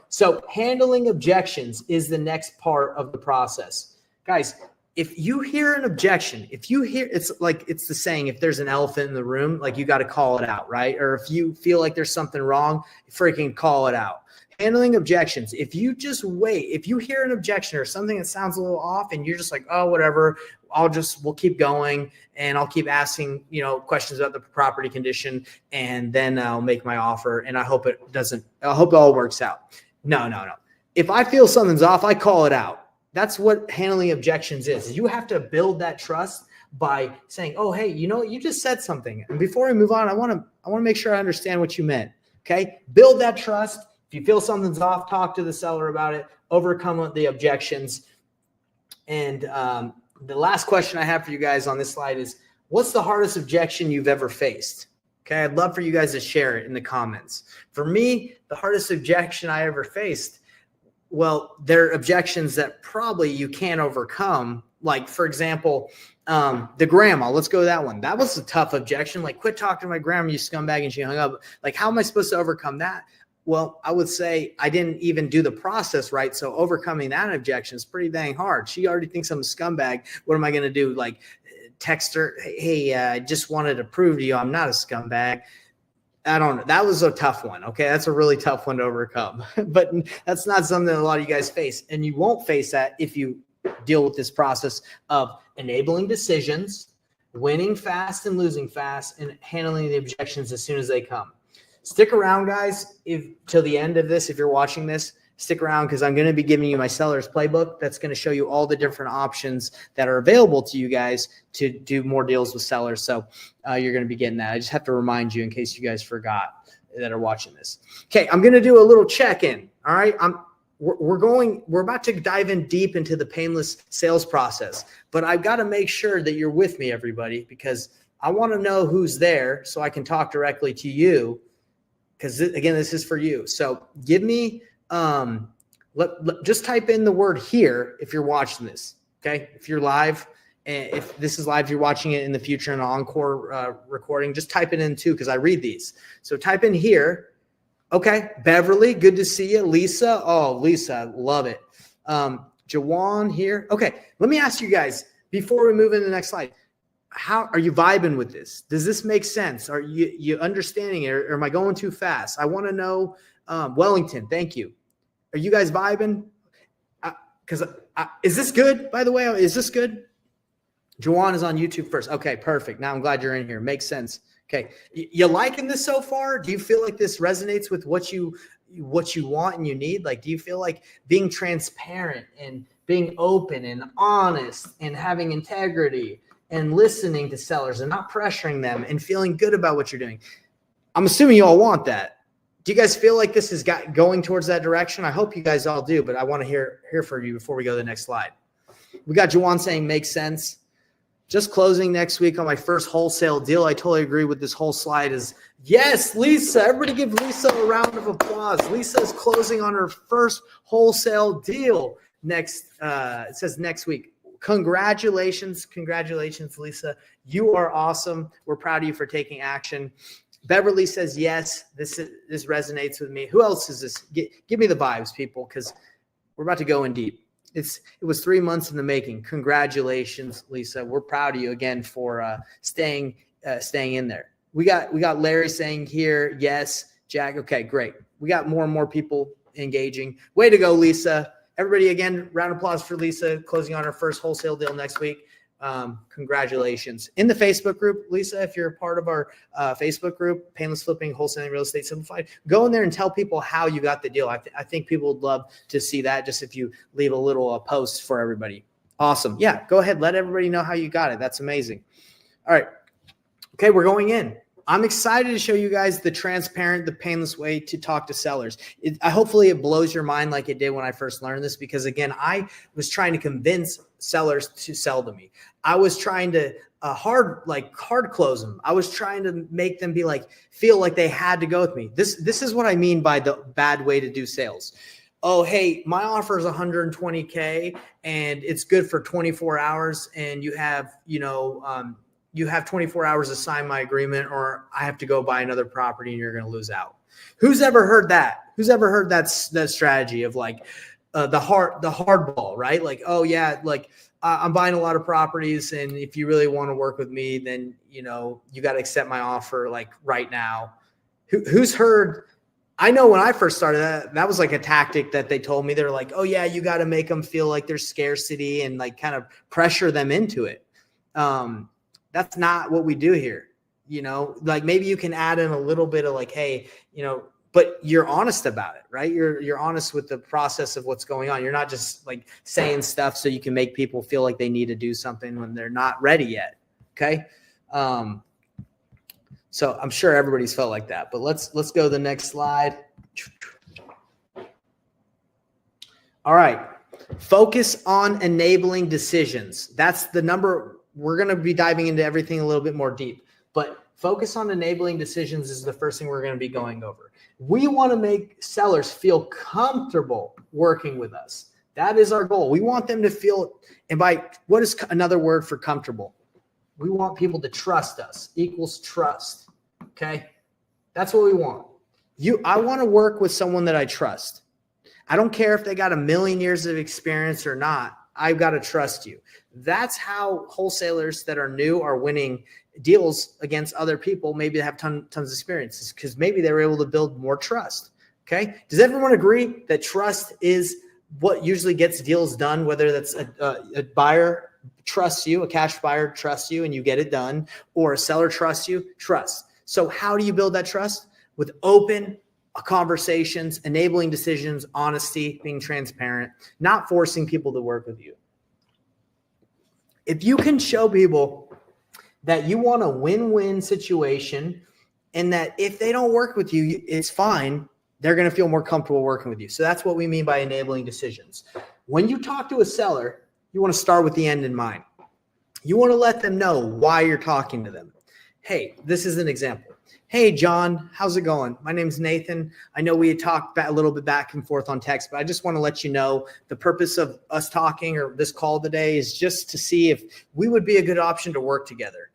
A: So handling objections is the next part of the process. Guys, if you hear an objection, it's the saying, if there's an elephant in the room, like you got to call it out, right? Or if you feel like there's something wrong, freaking call it out. Handling objections. If you just wait, if you hear an objection or something that sounds a little off and you're just like, oh, whatever, we'll keep going and I'll keep asking, questions about the property condition and then I'll make my offer and I hope it all works out. No. If I feel something's off, I call it out. That's what handling objections is. You have to build that trust by saying, oh, hey, you just said something. And before we move on, I want to make sure I understand what you meant. Okay. Build that trust. If you feel something's off, talk to the seller about it, overcome the objections. And the last question I have for you guys on this slide is, what's the hardest objection you've ever faced? Okay. I'd love for you guys to share it in the comments. For me, the hardest objection I ever faced, well, there are objections that probably you can't overcome. Like, for example, the grandma, let's go to that one. That was a tough objection. Like, quit talking to my grandma, you scumbag, and she hung up. Like, how am I supposed to overcome that? Well, I would say I didn't even do the process right. So overcoming that objection is pretty dang hard. She already thinks I'm a scumbag. What am I going to do? Like, text her, hey, I just wanted to prove to you I'm not a scumbag. I don't know. That was a tough one. Okay. That's a really tough one to overcome, but that's not something that a lot of you guys face. And you won't face that if you deal with this process of enabling decisions, winning fast and losing fast, and handling the objections as soon as they come. Stick around, guys, till the end of this. If you're watching this, stick around because I'm going to be giving you my seller's playbook. That's going to show you all the different options that are available to you guys to do more deals with sellers. So you're going to be getting that. I just have to remind you in case you guys forgot that are watching this. Okay, I'm going to do a little check-in. All right, we're about to dive in deep into the painless sales process, but I've got to make sure that you're with me, everybody, because I want to know who's there so I can talk directly to you. Because again, this is for you. So give me, just type in the word here if you're watching this. Okay, if you're live, and if this is live, you're watching it in the future in an encore recording. Just type it in too, because I read these. So type in here. Okay, Beverly, good to see you. Lisa, oh Lisa, love it. Jawan here. Okay, let me ask you guys before we move into the next slide. How are you vibing with this? Does this make sense? Are you understanding it, or am I going too fast? I want to know. Wellington, thank you. Are you guys vibing? Because is this good? By the way, is this good? Jawan is on YouTube first. Okay, perfect. Now I'm glad you're in here. Makes sense. Okay, you liking this so far? Do you feel like this resonates with what you want and you need? Like, do you feel like being transparent and being open and honest and having integrity and listening to sellers and not pressuring them and feeling good about what you're doing? I'm assuming you all want that. Do you guys feel like this is going towards that direction? I hope you guys all do, but I want to hear from you before we go to the next slide. We got Jawan saying makes sense. Just closing next week on my first wholesale deal. I totally agree with this whole slide is yes, Lisa. Everybody give Lisa a round of applause. Lisa is closing on her first wholesale deal it says next week. Congratulations, Lisa. You are awesome. We're proud of you for taking action. Beverly says, yes, this resonates with me. Who else is this? Give me the vibes, people, because we're about to go in deep. It was 3 months in the making. Congratulations, Lisa. We're proud of you again for staying in there. We got Larry saying here, yes, Jack. Okay, great. We got more and more people engaging. Way to go, Lisa. Everybody, again, round of applause for Lisa closing on her first wholesale deal next week. Congratulations. In the Facebook group, Lisa, if you're a part of our Facebook group, Painless Flipping, Wholesaling, Real Estate Simplified, go in there and tell people how you got the deal. I think people would love to see that, just if you leave a little post for everybody. Awesome. Yeah, go ahead. Let everybody know how you got it. That's amazing. All right. Okay, we're going in. I'm excited to show you guys the transparent, the painless way to talk to sellers. Hopefully it blows your mind like it did when I first learned this, because again, I was trying to convince sellers to sell to me. I was trying to hard close them. I was trying to make them feel like they had to go with me. This is what I mean by the bad way to do sales. Oh, hey, my offer is $120K and it's good for 24 hours. And you have, you have 24 hours to sign my agreement, or I have to go buy another property and you're going to lose out. Who's ever heard that? Who's ever heard that strategy of the hard ball, right? Like, oh yeah, I'm buying a lot of properties, and if you really want to work with me, then you got to accept my offer right now. Who's heard? I know when I first started, that was like a tactic that they told me. They're like, oh yeah, you got to make them feel like there's scarcity and kind of pressure them into it. That's not what we do here. Maybe you can add in a little bit of hey, but you're honest about it, right? You're honest with the process of what's going on. You're not just saying stuff so you can make people feel like they need to do something when they're not ready yet. Okay. So I'm sure everybody's felt like that, but let's go to the next slide. All right. Focus on enabling decisions. That's the number. We're going to be diving into everything a little bit more deep, but focus on enabling decisions is the first thing we're going to be going over. We want to make sellers feel comfortable working with us. That is our goal. We want them to feel, and what is another word for comfortable? We want people to trust us, equals trust. Okay. That's what we want. I want to work with someone that I trust. I don't care if they got 1,000,000 years of experience or not. I've got to trust you. That's how wholesalers that are new are winning deals against other people. Maybe they have tons of experiences because maybe they were able to build more trust. Okay. Does everyone agree that trust is what usually gets deals done, whether that's a buyer trusts you, a cash buyer trusts you and you get it done, or a seller trusts you? Trust. So how do you build that trust? With open conversations, enabling decisions, honesty, being transparent, not forcing people to work with you. If you can show people that you want a win-win situation and that if they don't work with you, it's fine, they're going to feel more comfortable working with you. So that's what we mean by enabling decisions. When you talk to a seller, you want to start with the end in mind. You want to let them know why you're talking to them. Hey, this is an example. Hey, John, how's it going? My name's Nathan. I know we had talked a little bit back and forth on text, but I just want to let you know the purpose of us talking or this call today is just to see if we would be a good option to work together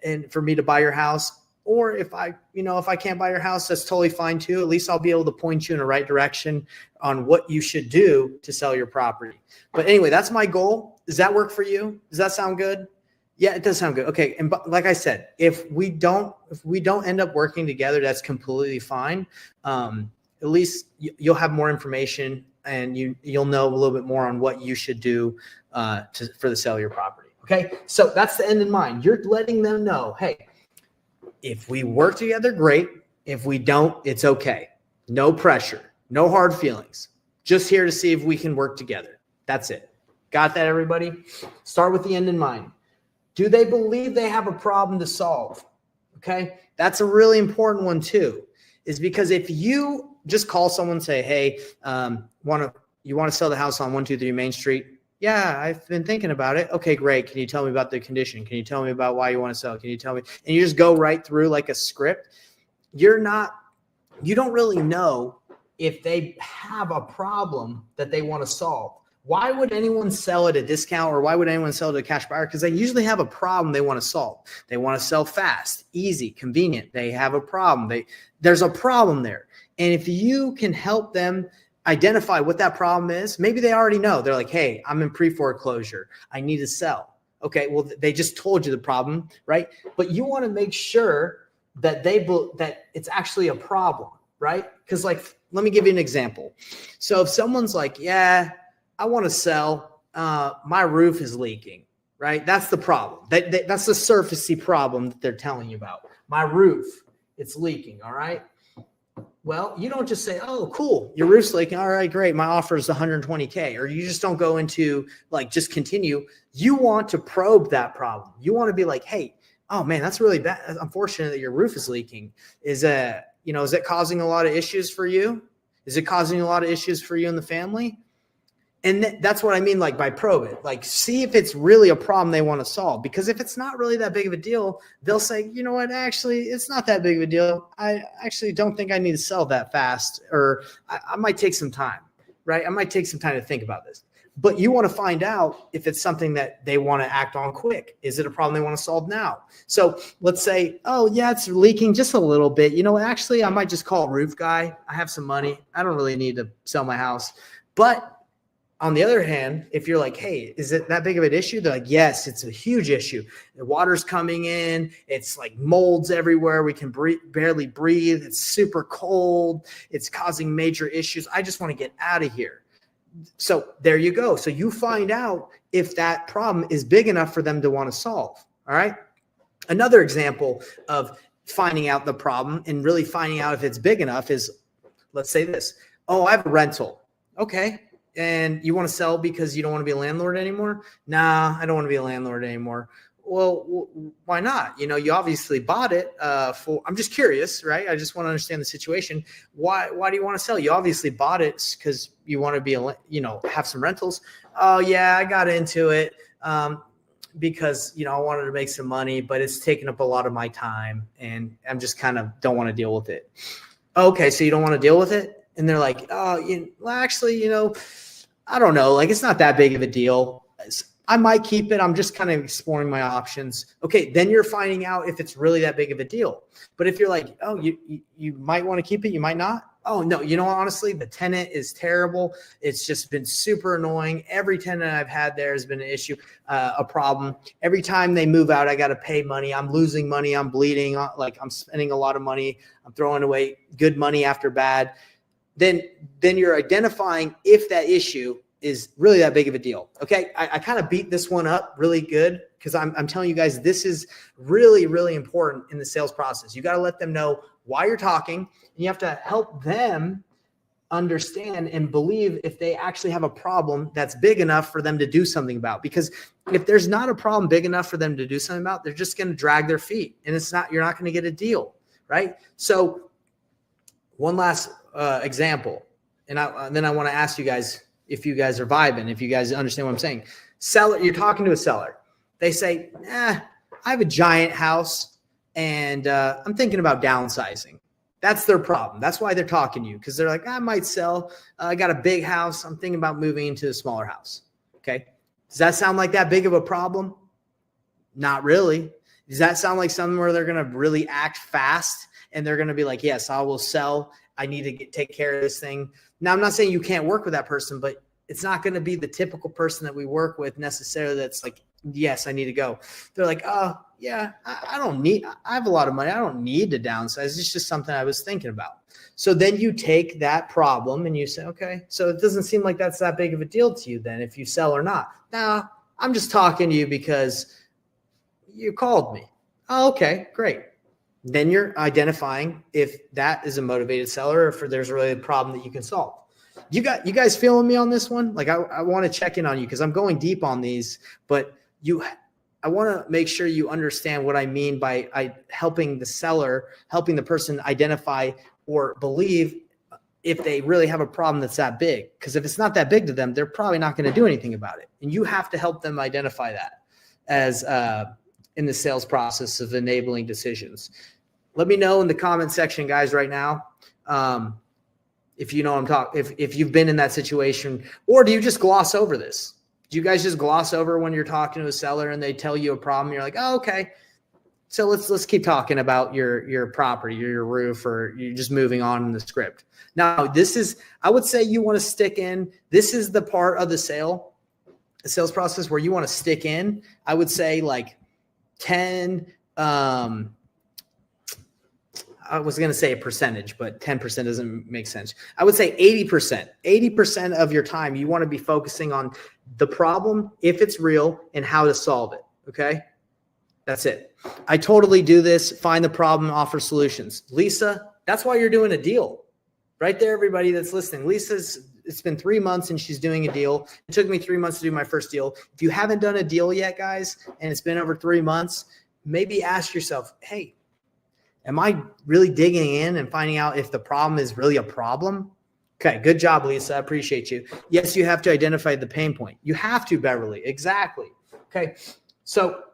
A: and for me to buy your house. Or if I can't buy your house, that's totally fine too. At least I'll be able to point you in the right direction on what you should do to sell your property. But anyway, that's my goal. Does that work for you? Does that sound good? Yeah, it does sound good. Okay. And like I said, if we don't end up working together, that's completely fine. At least you'll have more information and you'll know a little bit more on what you should do for the sale of your property. Okay. So that's the end in mind. You're letting them know, hey, if we work together, great. If we don't, it's okay. No pressure, no hard feelings. Just here to see if we can work together. That's it. Got that, everybody? Start with the end in mind. Do they believe they have a problem to solve? Okay. That's a really important one too, is because if you just call someone and say, hey, you want to sell the house on 123 Main Street? Yeah, I've been thinking about it. Okay, great. Can you tell me about the condition? Can you tell me about why you want to sell? Can you tell me? And you just go right through like a script. You don't really know if they have a problem that they want to solve. Why would anyone sell at a discount, or why would anyone sell to a cash buyer? Because they usually have a problem they want to solve. They want to sell fast, easy, convenient. They have a problem. There's a problem there. And if you can help them identify what that problem is, maybe they already know. They're like, hey, I'm in pre-foreclosure. I need to sell. Okay, well, they just told you the problem, right? But you want to make sure that that it's actually a problem, right? Because let me give you an example. So if someone's like, yeah, I want to sell, my roof is leaking, right? That's the problem. That's the surfacey problem that they're telling you about. My roof, it's leaking, all right? Well, you don't just say, oh, cool, your roof's leaking. All right, great. My offer is 120K. Or you just don't go into like, just continue. You want to probe that problem. You want to be like, hey, oh man, that's really bad. It's unfortunate that your roof is leaking. Is it causing a lot of issues for you? Is it causing a lot of issues for you and the family? And that's what I mean, like by probe it, like see if it's really a problem they want to solve. Because if it's not really that big of a deal, they'll say, you know what, actually, it's not that big of a deal. I actually don't think I need to sell that fast, or I might take some time, right? I might take some time to think about this. But you want to find out if it's something that they want to act on quick. Is it a problem they want to solve now? So let's say, oh yeah, it's leaking just a little bit. You know, actually, I might just call a roof guy. I have some money. I don't really need to sell my house. But on the other hand, if you're like, hey, is it that big of an issue? They're like, yes, it's a huge issue. The water's coming in. It's like molds everywhere. We can barely breathe. It's super cold. It's causing major issues. I just want to get out of here. So there you go. So you find out if that problem is big enough for them to want to solve. All right. Another example of finding out the problem and really finding out if it's big enough is, let's say this. Oh, I have a rental. Okay. And you want to sell because you don't want to be a landlord anymore? Nah, I don't want to be a landlord anymore. Well, why not? You know, you obviously bought it I'm just curious, right? I just want to understand the situation. Why do you want to sell? You obviously bought it because you want to be, have some rentals. Oh yeah, I got into it because, I wanted to make some money, but it's taken up a lot of my time and I'm just kind of don't want to deal with it. Okay. So you don't want to deal with it? And they're like, oh, actually, I don't know. Like, it's not that big of a deal. I might keep it. I'm just kind of exploring my options. Okay. Then you're finding out if it's really that big of a deal. But if you're like, oh, you might want to keep it, you might not. Oh, no, honestly, the tenant is terrible. It's just been super annoying. Every tenant I've had there has been an issue, a problem. Every time they move out, I got to pay money. I'm losing money. I'm bleeding. Like, I'm spending a lot of money. I'm throwing away good money after bad. Then you're identifying if that issue is really that big of a deal. Okay. I kind of beat this one up really good because I'm telling you guys, this is really, really important in the sales process. You got to let them know why you're talking, and you have to help them understand and believe if they actually have a problem that's big enough for them to do something about. Because if there's not a problem big enough for them to do something about, they're just going to drag their feet, and you're not going to get a deal. Right. So one last example. And then I want to ask you guys if you guys are vibing, if you guys understand what I'm saying. Seller, you're talking to a seller. They say, I have a giant house and I'm thinking about downsizing. That's their problem. That's why they're talking to you, because they're like, I might sell. I got a big house. I'm thinking about moving into a smaller house. Okay. Does that sound like that big of a problem? Not really. Does that sound like something where they're going to really act fast and they're going to be like, yes, I will sell. I need to take care of this thing. Now, I'm not saying you can't work with that person, but it's not going to be the typical person that we work with necessarily that's like, yes, I need to go. They're like, oh, yeah, I have a lot of money. I don't need to downsize. It's just something I was thinking about. So then you take that problem and you say, okay, so it doesn't seem like that's that big of a deal to you then if you sell or not. Nah, I'm just talking to you because you called me. Oh, okay, great. Then you're identifying if that is a motivated seller or if there's really a problem that you can solve. You guys feeling me on this one? Like I want to check in on you because I'm going deep on these, but I want to make sure you understand what I mean by helping the person identify or believe if they really have a problem that's that big. Because if it's not that big to them, they're probably not going to do anything about it. And you have to help them identify that as in the sales process of enabling decisions. Let me know in the comment section, guys, right now, if you know I'm talking, if you've been in that situation, or do you just gloss over this? Do you guys just gloss over when you're talking to a seller and they tell you a problem? You're like, oh, okay. So let's keep talking about your property or your roof, or you're just moving on in the script. Now, I would say you want to stick in. This is the part of the sales process where you want to stick in. I would say like 10, I was going to say a percentage, but 10% doesn't make sense. I would say 80%. 80% of your time, you want to be focusing on the problem, if it's real, and how to solve it. Okay? That's it. I totally do this. Find the problem, offer solutions. Lisa, that's why you're doing a deal. Right there, everybody that's listening. It's been 3 months and she's doing a deal. It took me 3 months to do my first deal. If you haven't done a deal yet, guys, and it's been over 3 months, maybe ask yourself, hey, am I really digging in and finding out if the problem is really a problem? Okay, good job, Lisa. I appreciate you. Yes, you have to identify the pain point. You have to, Beverly. Exactly. Okay, so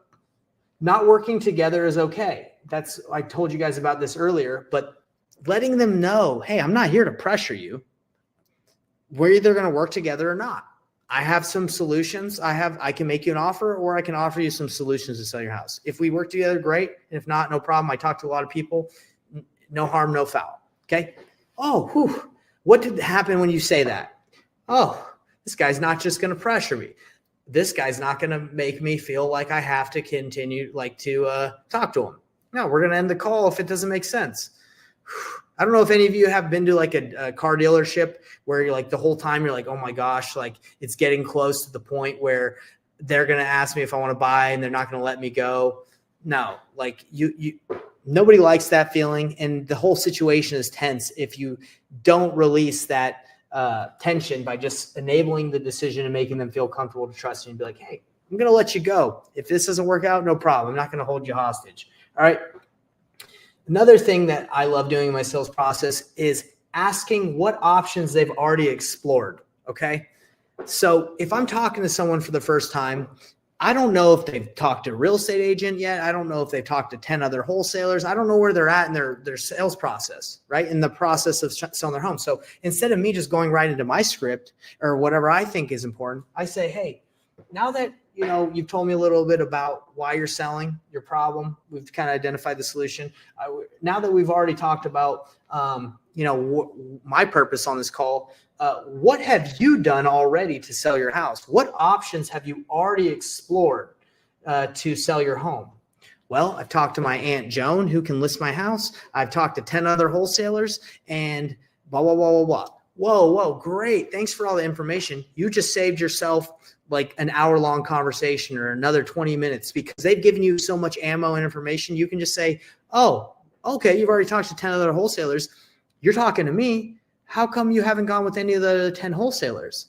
A: not working together is okay. I told you guys about this earlier, but letting them know, hey, I'm not here to pressure you. We're either going to work together or not. I have some solutions. I can make you an offer, or I can offer you some solutions to sell your house. If we work together, great. If not, no problem. I talk to a lot of people. No harm, no foul. Okay. Oh, whew. What did happen when you say that? Oh, this guy's not just going to pressure me. This guy's not going to make me feel like I have to continue to talk to him. No, we're going to end the call if it doesn't make sense. I don't know if any of you have been to like a car dealership where you're like the whole time you're like, oh my gosh, like it's getting close to the point where they're going to ask me if I want to buy and they're not going to let me go. No, like nobody likes that feeling. And the whole situation is tense if you don't release that tension by just enabling the decision and making them feel comfortable to trust you and be like, hey, I'm going to let you go. If this doesn't work out, no problem. I'm not going to hold you hostage. All right. Another thing that I love doing in my sales process is asking what options they've already explored, okay? So if I'm talking to someone for the first time, I don't know if they've talked to a real estate agent yet. I don't know if they've talked to 10 other wholesalers. I don't know where they're at in their sales process, right? In the process of selling their home. So instead of me just going right into my script or whatever I think is important, I say, hey, now that you've told me a little bit about why you're selling, your problem. We've kind of identified the solution. Now that we've already talked about, my purpose on this call, what have you done already to sell your house? What options have you already explored to sell your home? Well, I've talked to my Aunt Joan who can list my house. I've talked to 10 other wholesalers and blah, blah, blah, blah, blah. Whoa, great. Thanks for all the information. You just saved yourself like an hour-long conversation or another 20 minutes because they've given you so much ammo and information. You can just say, oh, okay, you've already talked to 10 other wholesalers. You're talking to me. How come you haven't gone with any of the other 10 wholesalers?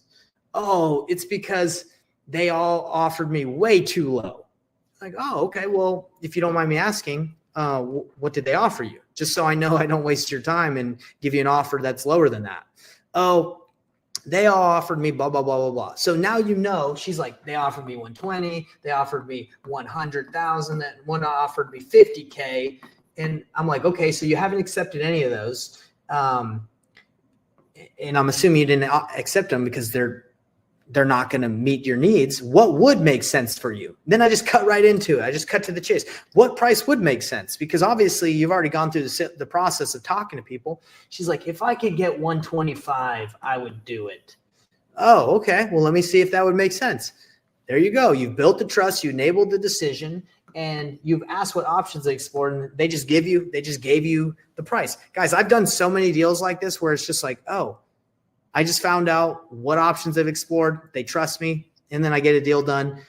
A: Oh, it's because they all offered me way too low. Like, oh, okay, well, if you don't mind me asking, what did they offer you? Just so I know I don't waste your time and give you an offer that's lower than that. Oh, they all offered me blah, blah, blah, blah, blah. So now she's like, they offered me 120. They offered me 100,000. And one offered me 50K. And I'm like, okay, so you haven't accepted any of those. And I'm assuming you didn't accept them because they're not going to meet your needs. What would make sense for you? Then I just cut right into it. I just cut to the chase. What price would make sense? Because obviously you've already gone through the process of talking to people. She's like, if I could get 125, I would do it. Oh, okay. Well, let me see if that would make sense. There you go. You've built the trust. You enabled the decision and you've asked what options they explored and they just gave you the price. Guys, I've done so many deals like this where it's just like, oh, I just found out what options they've explored. They trust me. And then I get a deal done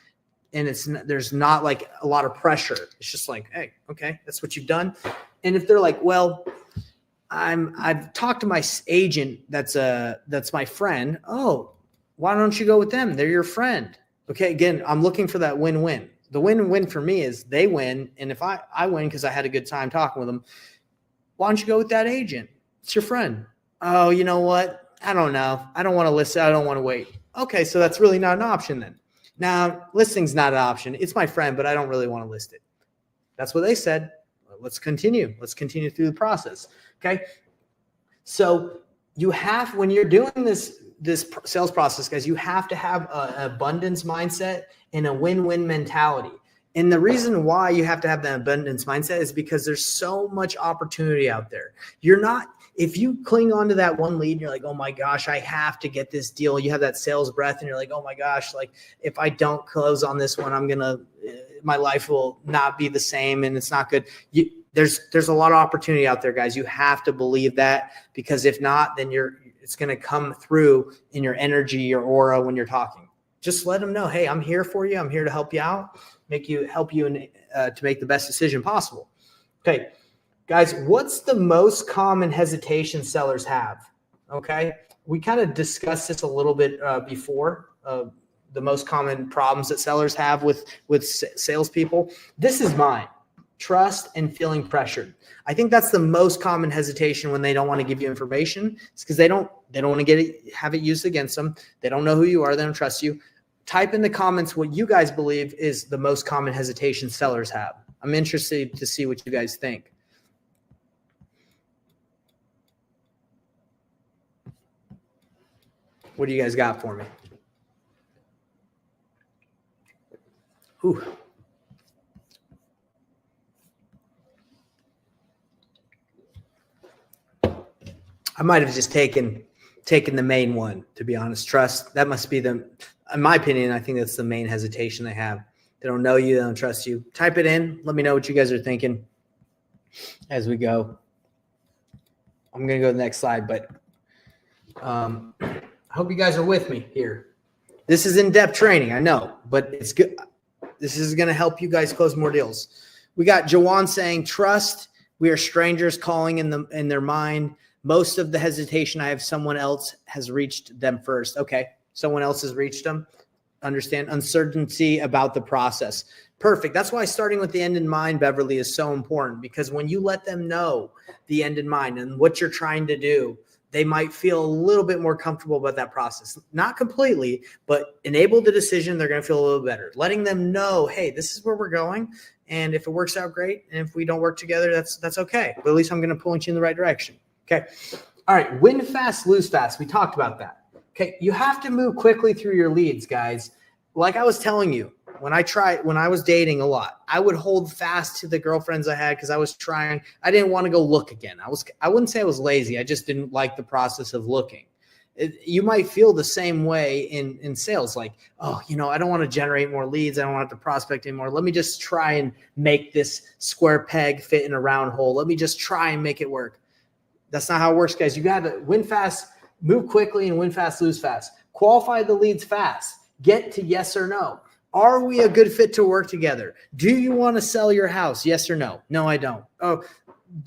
A: and there's not like a lot of pressure. It's just like, hey, okay, that's what you've done. And if they're like, well, I've talked to my agent. That's my friend. Oh, why don't you go with them? They're your friend. Okay. Again, I'm looking for that win-win. The win-win for me is they win. And if I win, cause I had a good time talking with them, why don't you go with that agent? It's your friend. Oh, you know what? I don't know. I don't want to list it. I don't want to wait. Okay, so that's really not an option then. Now, listing's not an option. It's my friend, but I don't really want to list it. That's what they said. Let's continue. Let's continue through the process. Okay. So when you're doing this sales process, guys, you have to have an abundance mindset and a win-win mentality. And the reason why you have to have that abundance mindset is because there's so much opportunity out there. If you cling on to that one lead and you're like, oh my gosh, I have to get this deal. You have that sales breath and you're like, oh my gosh, like if I don't close on this one, my life will not be the same and it's not good. There's a lot of opportunity out there, guys. You have to believe that because if not, then it's going to come through in your energy, your aura when you're talking. Just let them know, hey, I'm here for you. I'm here to help you out, help you to make the best decision possible. Okay. Guys, what's the most common hesitation sellers have? Okay. We kind of discussed this a little bit before. The most common problems that sellers have with salespeople. This is mine. Trust and feeling pressured. I think that's the most common hesitation when they don't want to give you information. It's because they don't want to have it used against them. They don't know who you are. They don't trust you. Type in the comments what you guys believe is the most common hesitation sellers have. I'm interested to see what you guys think. What do you guys got for me? Ooh. I might have just taken the main one, to be honest. Trust. That must be in my opinion, I think that's the main hesitation they have. They don't know you. They don't trust you. Type it in. Let me know what you guys are thinking as we go. I'm going to go to the next slide, but I hope you guys are with me here. This is in-depth training, I know, but it's good. This is going to help you guys close more deals. We got Jawan saying, trust. We are strangers calling in their mind. Most of the hesitation I have, someone else has reached them first. Okay, someone else has reached them. Understand uncertainty about the process. Perfect. That's why starting with the end in mind, Beverly, is so important, because when you let them know the end in mind and what you're trying to do, they might feel a little bit more comfortable about that process. Not completely, but enable the decision. They're going to feel a little better. Letting them know, hey, this is where we're going. And if it works out, great. And if we don't work together, that's okay. But at least I'm going to point you in the right direction. Okay. All right. Win fast, lose fast. We talked about that. Okay. You have to move quickly through your leads, guys. Like I was telling you, when I was dating a lot, I would hold fast to the girlfriends I had because I didn't want to go look again. I wouldn't say I was lazy. I just didn't like the process of looking. You might feel the same way in sales. Like, oh, I don't want to generate more leads. I don't want to prospect anymore. Let me just try and make this square peg fit in a round hole. Let me just try and make it work. That's not how it works, guys. You got to win fast, move quickly, and win fast, lose fast. Qualify the leads fast. Get to yes or no. Are we a good fit to work together? Do you want to sell your house? Yes or no? No, I don't. Oh,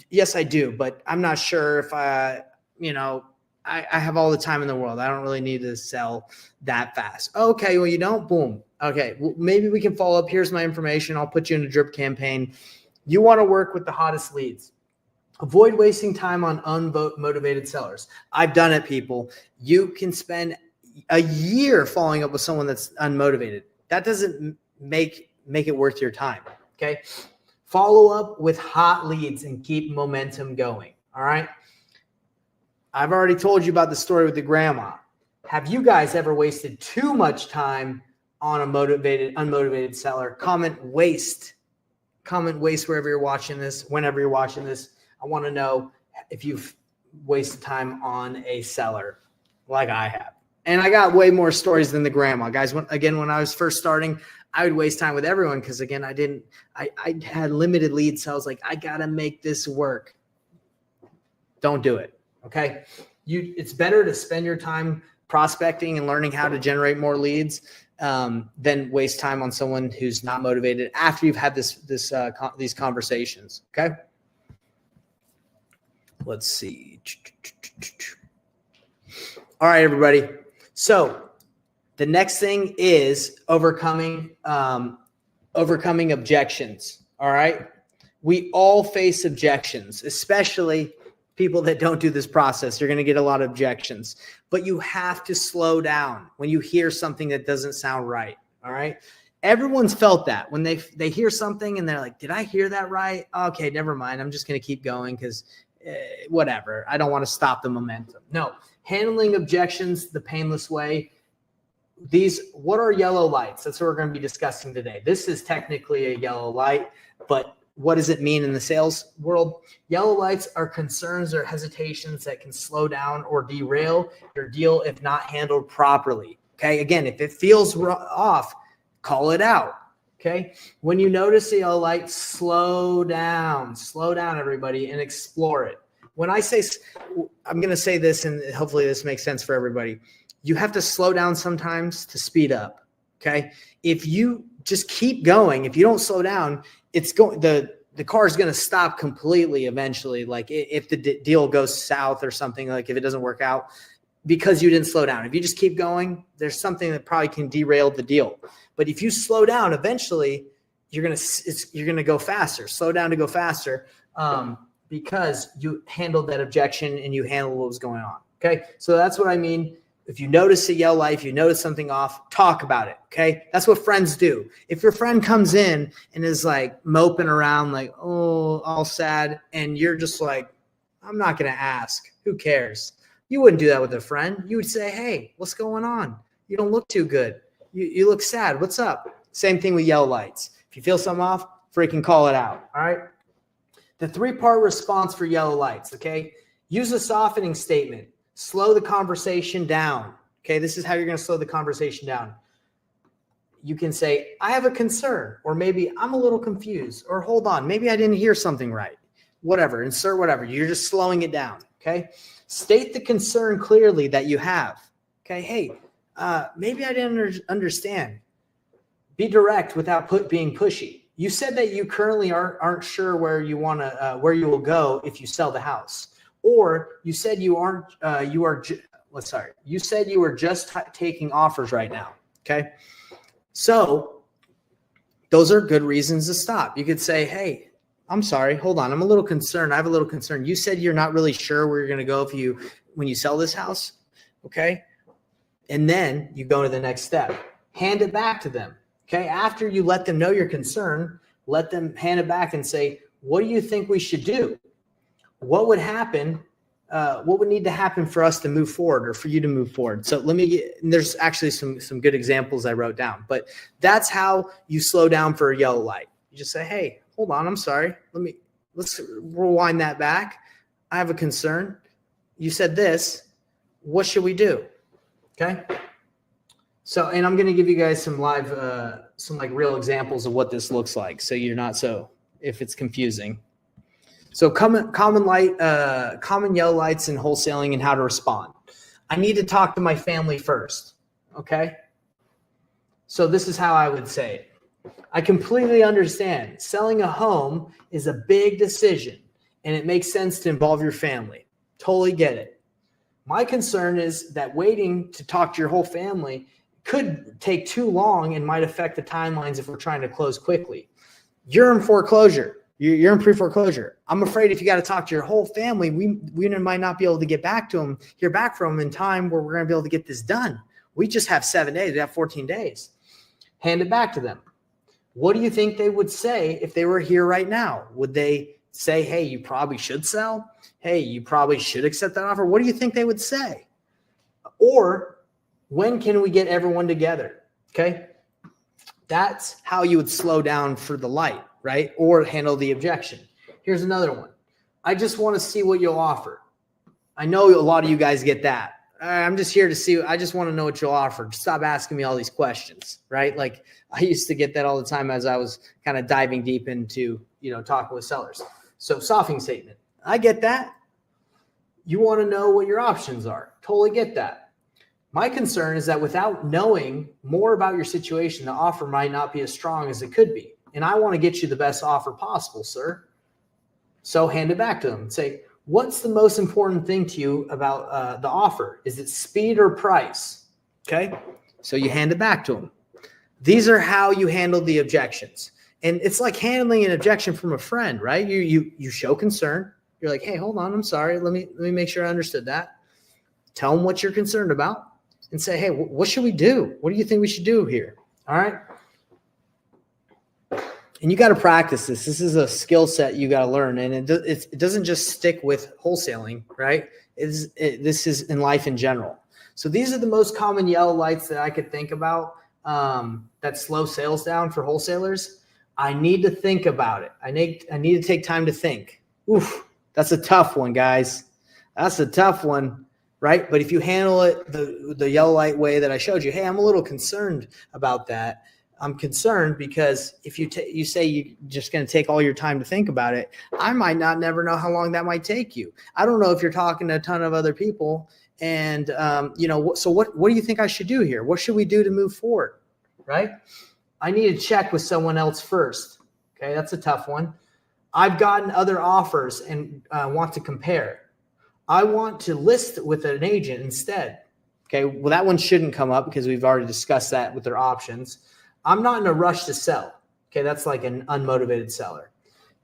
A: yes, I do, but I'm not sure if I have all the time in the world. I don't really need to sell that fast. Okay, well, you don't? Boom. Okay, well, maybe we can follow up. Here's my information. I'll put you in a drip campaign. You want to work with the hottest leads. Avoid wasting time on unmotivated sellers. I've done it, people. You can spend a year following up with someone that's unmotivated. That doesn't make it worth your time, okay? Follow up with hot leads and keep momentum going, all right? I've already told you about the story with the grandma. Have you guys ever wasted too much time on a unmotivated seller? Comment waste wherever you're watching this, whenever you're watching this. I want to know if you've wasted time on a seller like I have. And I got way more stories than the grandma. Guys, when I was first starting, I would waste time with everyone because, again, I had limited leads. So I was like, I got to make this work. Don't do it, okay? It's better to spend your time prospecting and learning how to generate more leads than waste time on someone who's not motivated after you've had these conversations, okay? Let's see. All right, everybody. So the next thing is overcoming objections. All right. We all face objections, especially people that don't do this process. You're going to get a lot of objections, but you have to slow down when you hear something that doesn't sound right. All right. Everyone's felt that when they hear something and they're like, did I hear that right? Okay, never mind. I'm just going to keep going because whatever. I don't want to stop the momentum. No. Handling objections the painless way. What are yellow lights? That's what we're going to be discussing today. This is technically a yellow light, but what does it mean in the sales world? Yellow lights are concerns or hesitations that can slow down or derail your deal if not handled properly. Okay. Again, if it feels off, call it out. Okay. When you notice a yellow light, slow down, everybody, and explore it. When I say, I'm going to say this, and hopefully this makes sense for everybody. You have to slow down sometimes to speed up. Okay. If you just keep going, if you don't slow down, the the car is going to stop completely eventually. Like if the deal goes south or something, like if it doesn't work out because you didn't slow down. If you just keep going, there's something that probably can derail the deal. But if you slow down, eventually you're going to go faster, slow down to go faster, because you handled that objection and you handled what was going on. Okay. So that's what I mean. If you notice a yellow light, if you notice something off, talk about it. Okay. That's what friends do. If your friend comes in and is like moping around, like, oh, all sad, and you're just like, I'm not going to ask. Who cares? You wouldn't do that with a friend. You would say, hey, what's going on? You don't look too good. You look sad. What's up? Same thing with yellow lights. If you feel something off, freaking call it out. All right. The 3-part response for yellow lights. Okay. Use a softening statement. Slow the conversation down. Okay, this is how you're going to slow the conversation down. You can say, I have a concern, or maybe I'm a little confused, or hold on, maybe I didn't hear something right. Whatever, insert whatever. You're just slowing it down. Okay, state the concern clearly that you have. Okay, hey, maybe I didn't understand. Be direct without being pushy. You said that you currently aren't sure where you will go if you sell the house. Or you said you said you were just taking offers right now. Okay. So those are good reasons to stop. You could say, hey, I'm sorry. Hold on. I'm a little concerned. I have a little concern. You said you're not really sure where you're going to go when you sell this house. Okay. And then you go to the next step, hand it back to them. Okay. After you let them know your concern, let them hand it back and say, what do you think we should do? What would happen? What would need to happen for us to move forward, or for you to move forward? So there's actually some good examples I wrote down, but that's how you slow down for a yellow light. You just say, hey, hold on. I'm sorry. Let's rewind that back. I have a concern. You said this. What should we do? Okay. So, and I'm going to give you guys some live, some like real examples of what this looks like. So you're not if it's confusing. So common yellow lights in wholesaling and how to respond. I need to talk to my family first. Okay. So this is how I would say it. I completely understand selling a home is a big decision and it makes sense to involve your family. Totally get it. My concern is that waiting to talk to your whole family could take too long and might affect the timelines if we're trying to close quickly. You're in foreclosure. You're in pre-foreclosure. I'm afraid if you got to talk to your whole family, we might not be able to hear back from them in time where we're going to be able to get this done. We just have 7 days. We have 14 days. Hand it back to them. What do you think they would say if they were here right now? Would they say, hey, you probably should sell? Hey, you probably should accept that offer? What do you think they would say? Or when can we get everyone together? Okay. That's how you would slow down for the light, right? Or handle the objection. Here's another one. I just want to see what you'll offer. I know a lot of you guys get that. I'm just here to see. I just want to know what you'll offer. Stop asking me all these questions, right? Like I used to get that all the time as I was kind of diving deep into, talking with sellers. So softening statement. I get that. You want to know what your options are. Totally get that. My concern is that without knowing more about your situation, the offer might not be as strong as it could be. And I want to get you the best offer possible, sir. So hand it back to them and say, what's the most important thing to you about the offer? Is it speed or price? Okay. So you hand it back to them. These are how you handle the objections. And it's like handling an objection from a friend, right? You show concern. You're like, hey, hold on. I'm sorry. Let me make sure I understood that. Tell them what you're concerned about and say, hey, what should we do? What do you think we should do here? All right. And you got to practice this. This is a skill set you got to learn. And it doesn't just stick with wholesaling, right? This is in life in general. So these are the most common yellow lights that I could think about that slow sales down for wholesalers. I need to think about it. I need to take time to think. Oof, that's a tough one, guys. That's a tough one, right? But if you handle it the yellow light way that I showed you, hey, I'm a little concerned about that. I'm concerned because if you say you're just going to take all your time to think about it, I might never know how long that might take you. I don't know if you're talking to a ton of other people and, so what do you think I should do here? What should we do to move forward? Right? I need to check with someone else first. Okay. That's a tough one. I've gotten other offers and want to compare. I want to list with an agent instead. Okay, well, that one shouldn't come up because we've already discussed that with their options. I'm not in a rush to sell. Okay, that's like an unmotivated seller.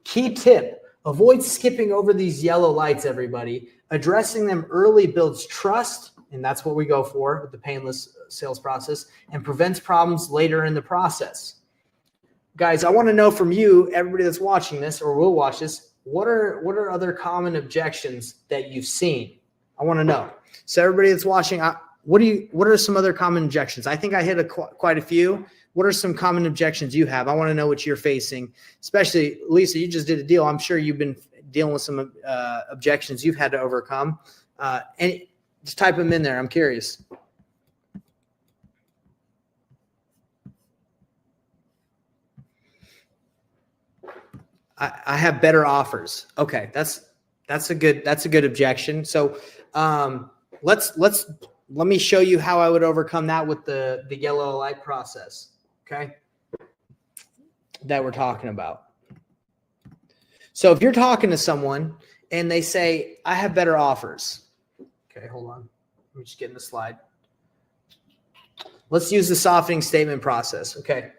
A: Key tip, avoid skipping over these yellow lights, everybody. Addressing them early builds trust, and that's what we go for with the painless sales process, and prevents problems later in the process. Guys, I want to know from you, everybody that's watching this or will watch this, what are other common objections that you've seen? I want to know. So everybody that's watching, what are some other common objections? I think I hit quite a few. What are some common objections you have? I want to know what you're facing, especially Lisa, you just did a deal. I'm sure you've been dealing with some objections you've had to overcome. And just type them in there. I'm curious. I have better offers. Okay, that's a good objection. So let me show you how I would overcome that with the yellow light process. Okay, that we're talking about. So if you're talking to someone and they say, I have better offers. Okay, hold on. Let me just get in the slide. Let's use the softening statement process. Okay.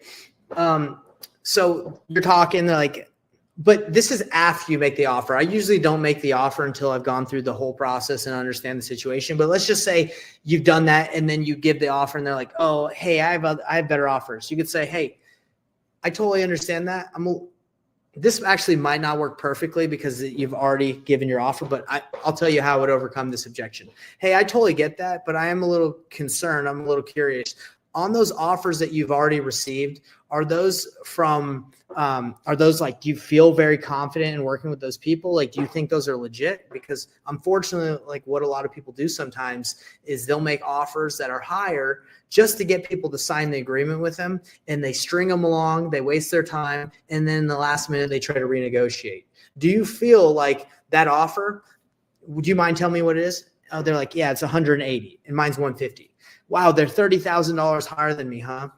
A: So you're talking like, but this is after you make the offer. I usually don't make the offer until I've gone through the whole process and understand the situation. But let's just say you've done that and then you give the offer and they're like, oh, hey, I have better offers. You could say, hey, I totally understand that. This actually might not work perfectly because you've already given your offer, but I'll tell you how I would overcome this objection. Hey, I totally get that, but I am a little concerned. I'm a little curious. On those offers that you've already received, are those like, do you feel very confident in working with those people? Like, do you think those are legit? Because unfortunately, like what a lot of people do sometimes is they'll make offers that are higher just to get people to sign the agreement with them, and they string them along, they waste their time, and then in the last minute they try to renegotiate. Do you feel like that offer, would you mind telling me what it is? Oh, they're like, yeah, it's 180 and mine's 150. Wow, they're $30,000 higher than me, huh?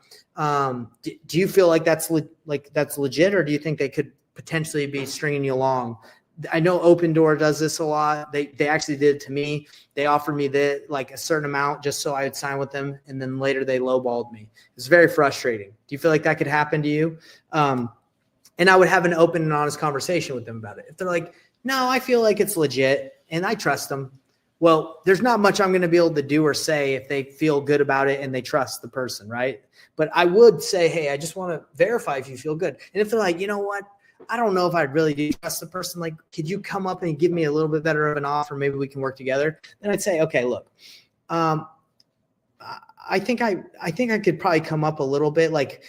A: Do you feel like that's legit, or do you think they could potentially be stringing you along? I know Open Door does this a lot. They actually did it to me. They offered me a certain amount just so I would sign with them, and then later they lowballed me. It's very frustrating. Do you feel like that could happen to you? And I would have an open and honest conversation with them about it. If they're like, no, I feel like it's legit and I trust them. Well, there's not much I'm going to be able to do or say if they feel good about it and they trust the person, right? But I would say, hey, I just want to verify if you feel good. And if they're like, you know what, I don't know if I really do trust the person. Like, could you come up and give me a little bit better of an offer? Maybe we can work together. Then I'd say, okay, look, I think I could probably come up a little bit, like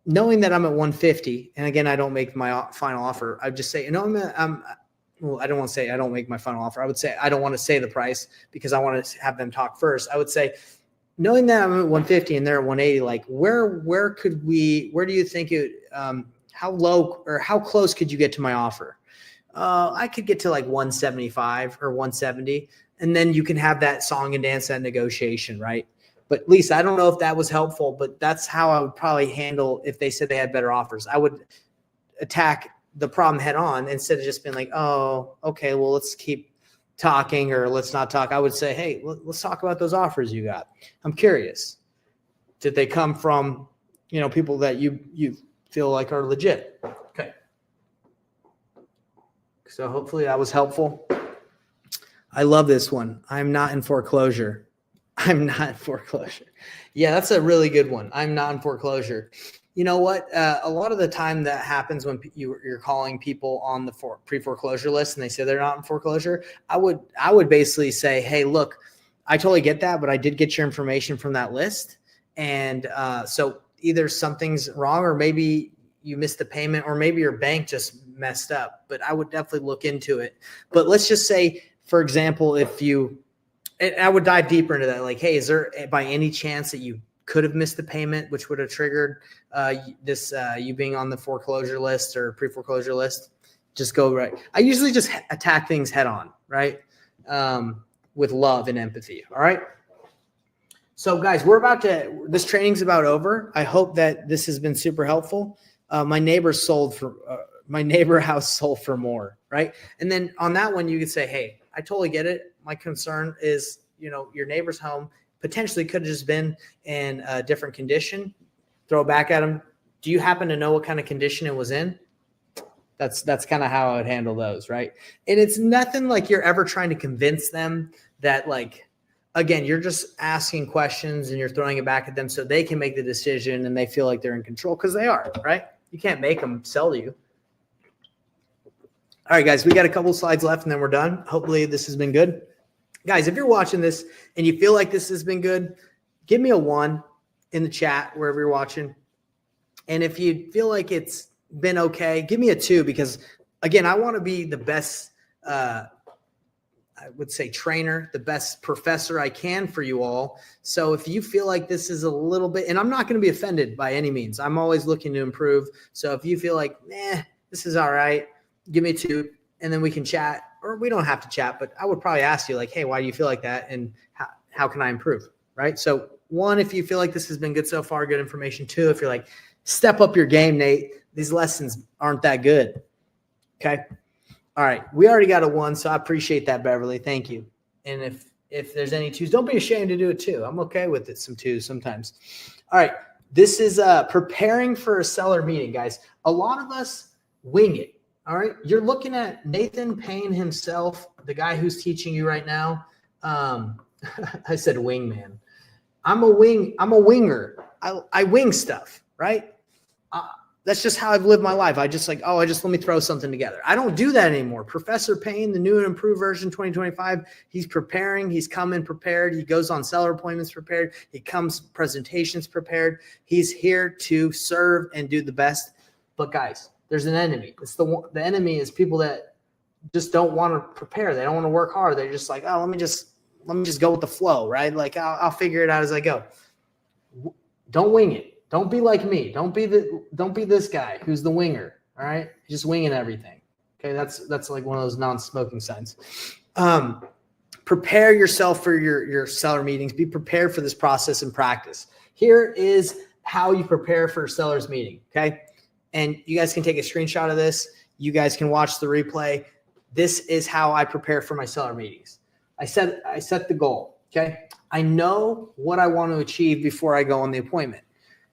A: knowing that I'm at 150. And again, I don't make my final offer. I'd just say, well, I don't want to say I don't make my final offer. I would say I don't want to say the price because I want to have them talk first. I would say, knowing that I'm at 150 and they're at 180, like where do you think it, how low or how close could you get to my offer? I could get to like 175 or 170, and then you can have that song and dance, that negotiation, right? But Lisa, I don't know if that was helpful, but that's how I would probably handle if they said they had better offers. I would attack the problem head on instead of just being like, oh, okay, well, let's keep talking or let's not talk. I would say, hey, let's talk about those offers you got. I'm curious. Did they come from, people that you feel like are legit? Okay. So hopefully that was helpful. I love this one. I'm not in foreclosure. I'm not in foreclosure. Yeah, that's a really good one. I'm not in foreclosure. You know what? A lot of the time that happens when you're calling people on the pre-foreclosure list and they say they're not in foreclosure. I would basically say, hey, look, I totally get that, but I did get your information from that list. And so either something's wrong or maybe you missed the payment or maybe your bank just messed up. But I would definitely look into it. But let's just say, for example, and I would dive deeper into that. Like, hey, is there by any chance that you could have missed the payment, which would have triggered you being on the foreclosure list or pre-foreclosure list? Just go right. I usually just attack things head on, right? With love and empathy. All right. So guys, this training's about over. I hope that this has been super helpful. My neighbor sold my neighbor house sold for more, right? And then on that one, you could say, hey, I totally get it. My concern is, your neighbor's home potentially could have just been in a different condition. Throw it back at them. Do you happen to know what kind of condition it was in? That's kind of how I would handle those, right? And it's nothing like you're ever trying to convince them that, like, again, you're just asking questions and you're throwing it back at them so they can make the decision and they feel like they're in control, because they are, right? You can't make them sell to you. All right, guys, we got a couple slides left and then we're done. Hopefully this has been good. Guys, if you're watching this and you feel like this has been good, give me a 1 in the chat wherever you're watching. And if you feel like it's been okay, give me a 2, because again, I want to be the best, I would say, trainer, the best professor I can for you all. So if you feel like this is a little bit, and I'm not going to be offended by any means, I'm always looking to improve. So if you feel like, this is all right, give me a 2, and then we can chat, or we don't have to chat, but I would probably ask you, like, hey, why do you feel like that? And how can I improve? Right? So 1, if you feel like this has been good so far, good information. 2, if you're like, step up your game, Nate, these lessons aren't that good. Okay. All right. We already got a 1. So I appreciate that, Beverly. Thank you. And if there's any 2s, don't be ashamed to do it too. I'm okay with it. Some 2s sometimes. All right. This is preparing for a seller meeting, guys. A lot of us wing it. All right. You're looking at Nathan Payne himself, the guy who's teaching you right now. I said wingman. I'm a winger. I wing stuff, right? That's just how I've lived my life. I just let me throw something together. I don't do that anymore. Professor Payne, the new and improved version 2025, he's preparing. He's coming prepared. He goes on seller appointments prepared. He comes presentations prepared. He's here to serve and do the best. But guys, there's an enemy. It's the enemy is people that just don't want to prepare. They don't want to work hard. They're just like, oh, let me just go with the flow, right? Like I'll figure it out as I go. Don't wing it. Don't be like me. Don't be this guy who's the winger. All right. Just winging everything. Okay. That's like one of those non-smoking signs. Prepare yourself for your seller meetings. Be prepared for this process and practice. Here is how you prepare for a seller's meeting. Okay. And you guys can take a screenshot of this. You guys can watch the replay. This is how I prepare for my seller meetings. I set the goal. Okay. I know what I want to achieve before I go on the appointment.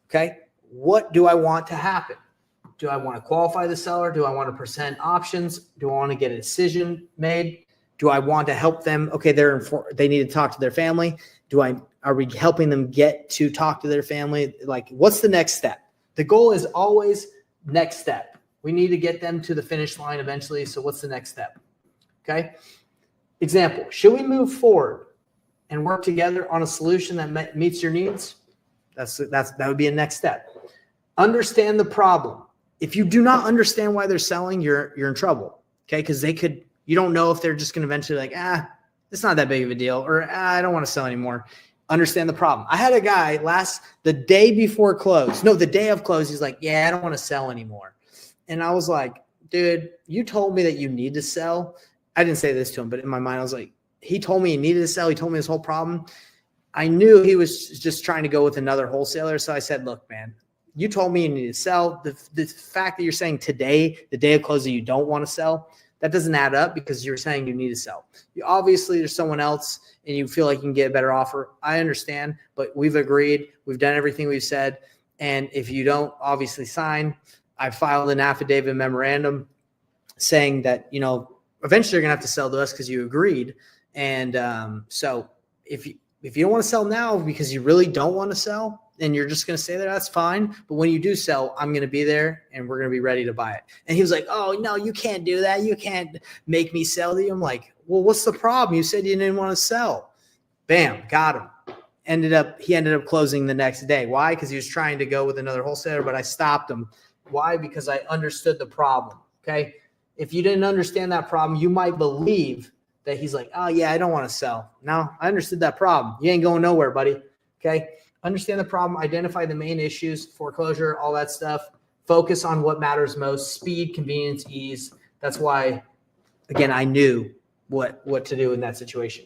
A: Okay. What do I want to happen? Do I want to qualify the seller? Do I want to present options? Do I want to get a decision made? Do I want to help them? Okay. They need to talk to their family. Are we helping them get to talk to their family? Like, what's the next step? The goal is always next step. We need to get them to the finish line eventually. So what's the next step? Okay. Example, should we move forward and work together on a solution that meets your needs? That would be a next step. Understand the problem. If you do not understand why they're selling, you're in trouble. Okay. Cause you don't know if they're just going to eventually like, it's not that big of a deal, or I don't want to sell anymore. Understand the problem. I had a guy the day of close. He's like, yeah, I don't want to sell anymore. And I was like, dude, you told me that you need to sell. I didn't say this to him, but in my mind, I was like, he told me he needed to sell. He told me his whole problem. I knew he was just trying to go with another wholesaler. So I said, look, man, you told me you need to sell. The fact that you're saying today, the day of closing, you don't want to sell, that doesn't add up, because you're saying you need to sell. Obviously, there's someone else and you feel like you can get a better offer. I understand, but we've agreed. We've done everything we've said. And if you don't obviously sign, I filed an affidavit memorandum saying that, eventually you're going to have to sell to us because you agreed. And so if you don't want to sell now because you really don't want to sell and you're just going to stay there, that's fine. But when you do sell, I'm going to be there and we're going to be ready to buy it. And he was like, oh, no, you can't do that. You can't make me sell to you. I'm like, well, what's the problem? You said you didn't want to sell. Bam, got him. He ended up closing the next day. Why? Because he was trying to go with another wholesaler, but I stopped him. Why? Because I understood the problem. Okay. If you didn't understand that problem, you might believe that he's like, oh yeah, I don't want to sell. No, I understood that problem. You ain't going nowhere, buddy. Okay. Understand the problem, identify the main issues, foreclosure, all that stuff. Focus on what matters most: speed, convenience, ease. That's why, again, I knew what to do in that situation.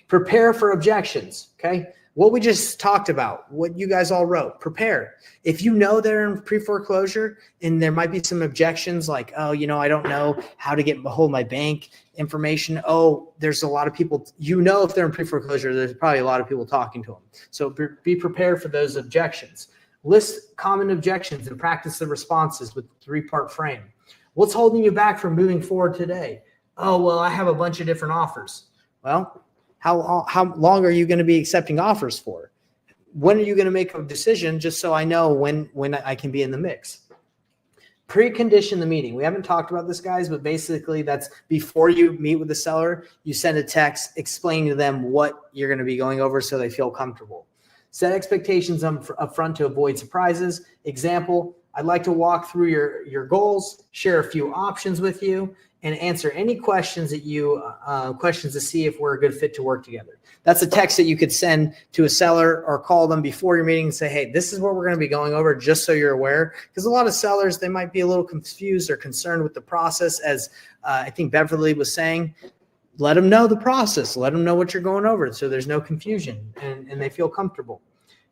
A: Prepare for objections. Okay. What we just talked about, what you guys all wrote, prepare. If you know they're in pre-foreclosure and there might be some objections like, oh, I don't know how to get a hold of my bank information. Oh, there's a lot of people, if they're in pre-foreclosure, there's probably a lot of people talking to them. So be prepared for those objections. List common objections and practice the responses with a 3-part frame. What's holding you back from moving forward today? Oh, well, I have a bunch of different offers. Well, how long are you going to be accepting offers for? When are you going to make a decision just so I know when I can be in the mix? Precondition the meeting. We haven't talked about this, guys, but basically that's before you meet with the seller, you send a text explaining to them what you're going to be going over so they feel comfortable. Set expectations up front to avoid surprises. Example, I'd like to walk through your goals, share a few options with you, and answer any questions questions to see if we're a good fit to work together. That's a text that you could send to a seller or call them before your meeting and say, hey, this is what we're going to be going over, just so you're aware. Because a lot of sellers, they might be a little confused or concerned with the process. As I think Beverly was saying, let them know the process. Let them know what you're going over so there's no confusion and they feel comfortable.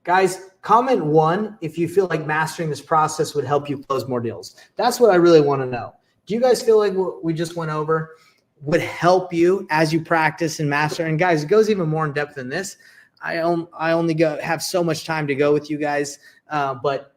A: Guys, comment 1 if you feel like mastering this process would help you close more deals. That's what I really want to know. Do you guys feel like what we just went over would help you as you practice and master? And guys, it goes even more in depth than this. I only have so much time to go with you guys. But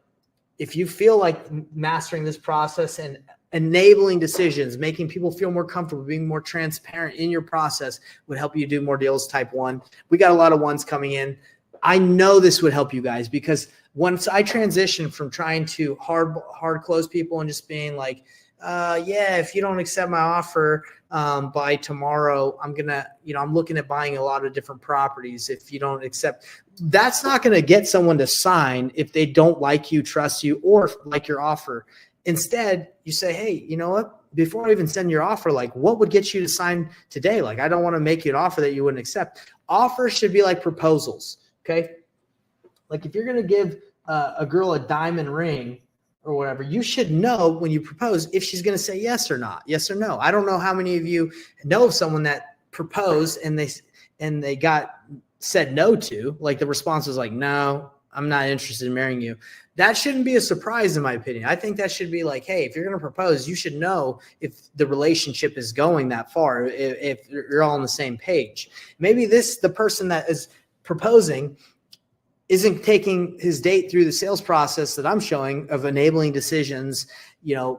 A: if you feel like mastering this process and enabling decisions, making people feel more comfortable, being more transparent in your process would help you do more deals, type 1. We got a lot of 1s coming in. I know this would help you guys because once I transitioned from trying to hard close people and just being like, yeah, if you don't accept my offer by tomorrow, I'm looking at buying a lot of different properties. If you don't accept, that's not going to get someone to sign if they don't like you, trust you, or like your offer. Instead, you say, hey, you know what? Before I even send your offer, like what would get you to sign today? Like, I don't want to make you an offer that you wouldn't accept. Offers should be like proposals. Okay. Like if you're going to give a girl a diamond ring or whatever, you should know when you propose if she's going to say yes or not, yes or no. I don't know how many of you know of someone that proposed and they got said no to, like the response was like, no, I'm not interested in marrying you. That shouldn't be a surprise in my opinion. I think that should be like, hey, if you're going to propose, you should know if the relationship is going that far, if you're all on the same page. Maybe the person that is proposing isn't taking his date through the sales process that I'm showing of enabling decisions,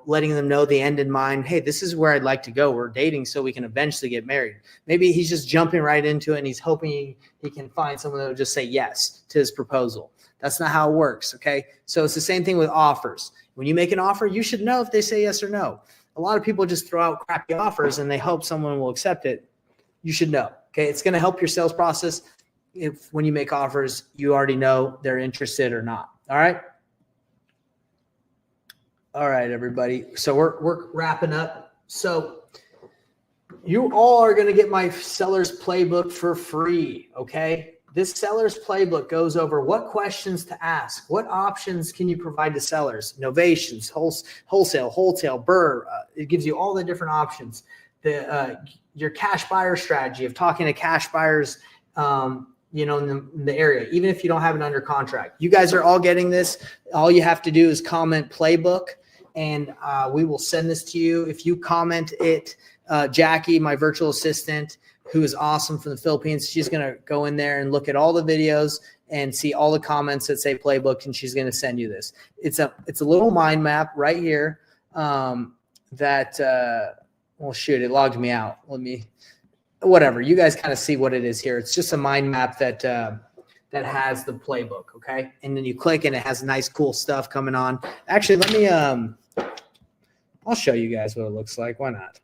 A: letting them know the end in mind. Hey, this is where I'd like to go. We're dating so we can eventually get married. Maybe he's just jumping right into it and he's hoping he can find someone that will just say yes to his proposal. That's not how it works. Okay. So it's the same thing with offers. When you make an offer, you should know if they say yes or no. A lot of people just throw out crappy offers and they hope someone will accept it. You should know. Okay. It's going to help your sales process. If when you make offers, you already know they're interested or not. All right. All right, everybody. So we're wrapping up. So you all are going to get my seller's playbook for free. Okay. This seller's playbook goes over what questions to ask, what options can you provide to sellers, novations, wholesale, BRRRR. It gives you all the different options. Your cash buyer strategy of talking to cash buyers, in the area, even if you don't have it under contract. You guys are all getting this. All you have to do is comment playbook and we will send this to you. If you comment it, Jackie, my virtual assistant, who is awesome from the Philippines, she's going to go in there and look at all the videos and see all the comments that say playbook, and she's going to send you this. It's a little mind map right here well, shoot, it logged me out. Whatever, you guys kind of see what it is here. It's just a mind map that has the playbook, okay? And then you click and it has nice, cool stuff coming on. Actually, let me, I'll show you guys what it looks like. Why not?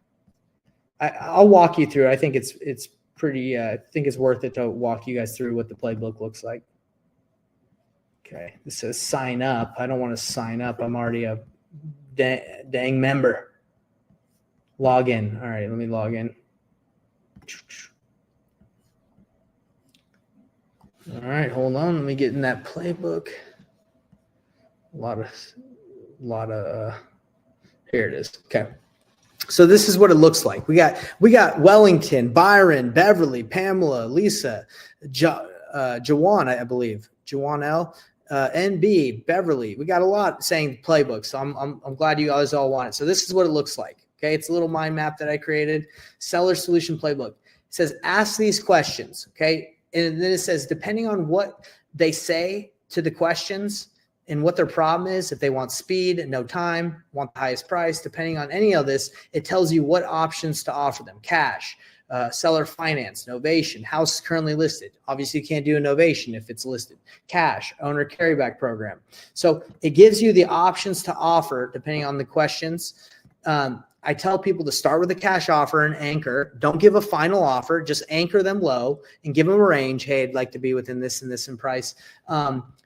A: I'll walk you through. I think it's pretty, I think it's worth it to walk you guys through what the playbook looks like. Okay, this says sign up. I don't want to sign up. I'm already a dang member. Log in. All right, let me log in. All right, hold on. Let me get in that playbook. A lot of here it is. Okay. So this is what it looks like. We got Wellington, Byron, Beverly, Pamela, Lisa, Jawan, I believe. Jawan L. NB, Beverly. We got a lot saying Playbook. So I'm glad you guys all want it. So this is what it looks like. Okay. It's a little mind map that I created. Seller Solution Playbook. It says, ask these questions. Okay. And then it says, depending on what they say to the questions and what their problem is, if they want speed, no time, want the highest price, depending on any of this, it tells you what options to offer them. Cash, seller finance, novation, house is currently listed. Obviously, you can't do a novation if it's listed. Cash, owner carryback program. So it gives you the options to offer depending on the questions. I tell people to start with a cash offer and anchor. Don't give a final offer. Just anchor them low and give them a range. Hey, I'd like to be within this and this in price.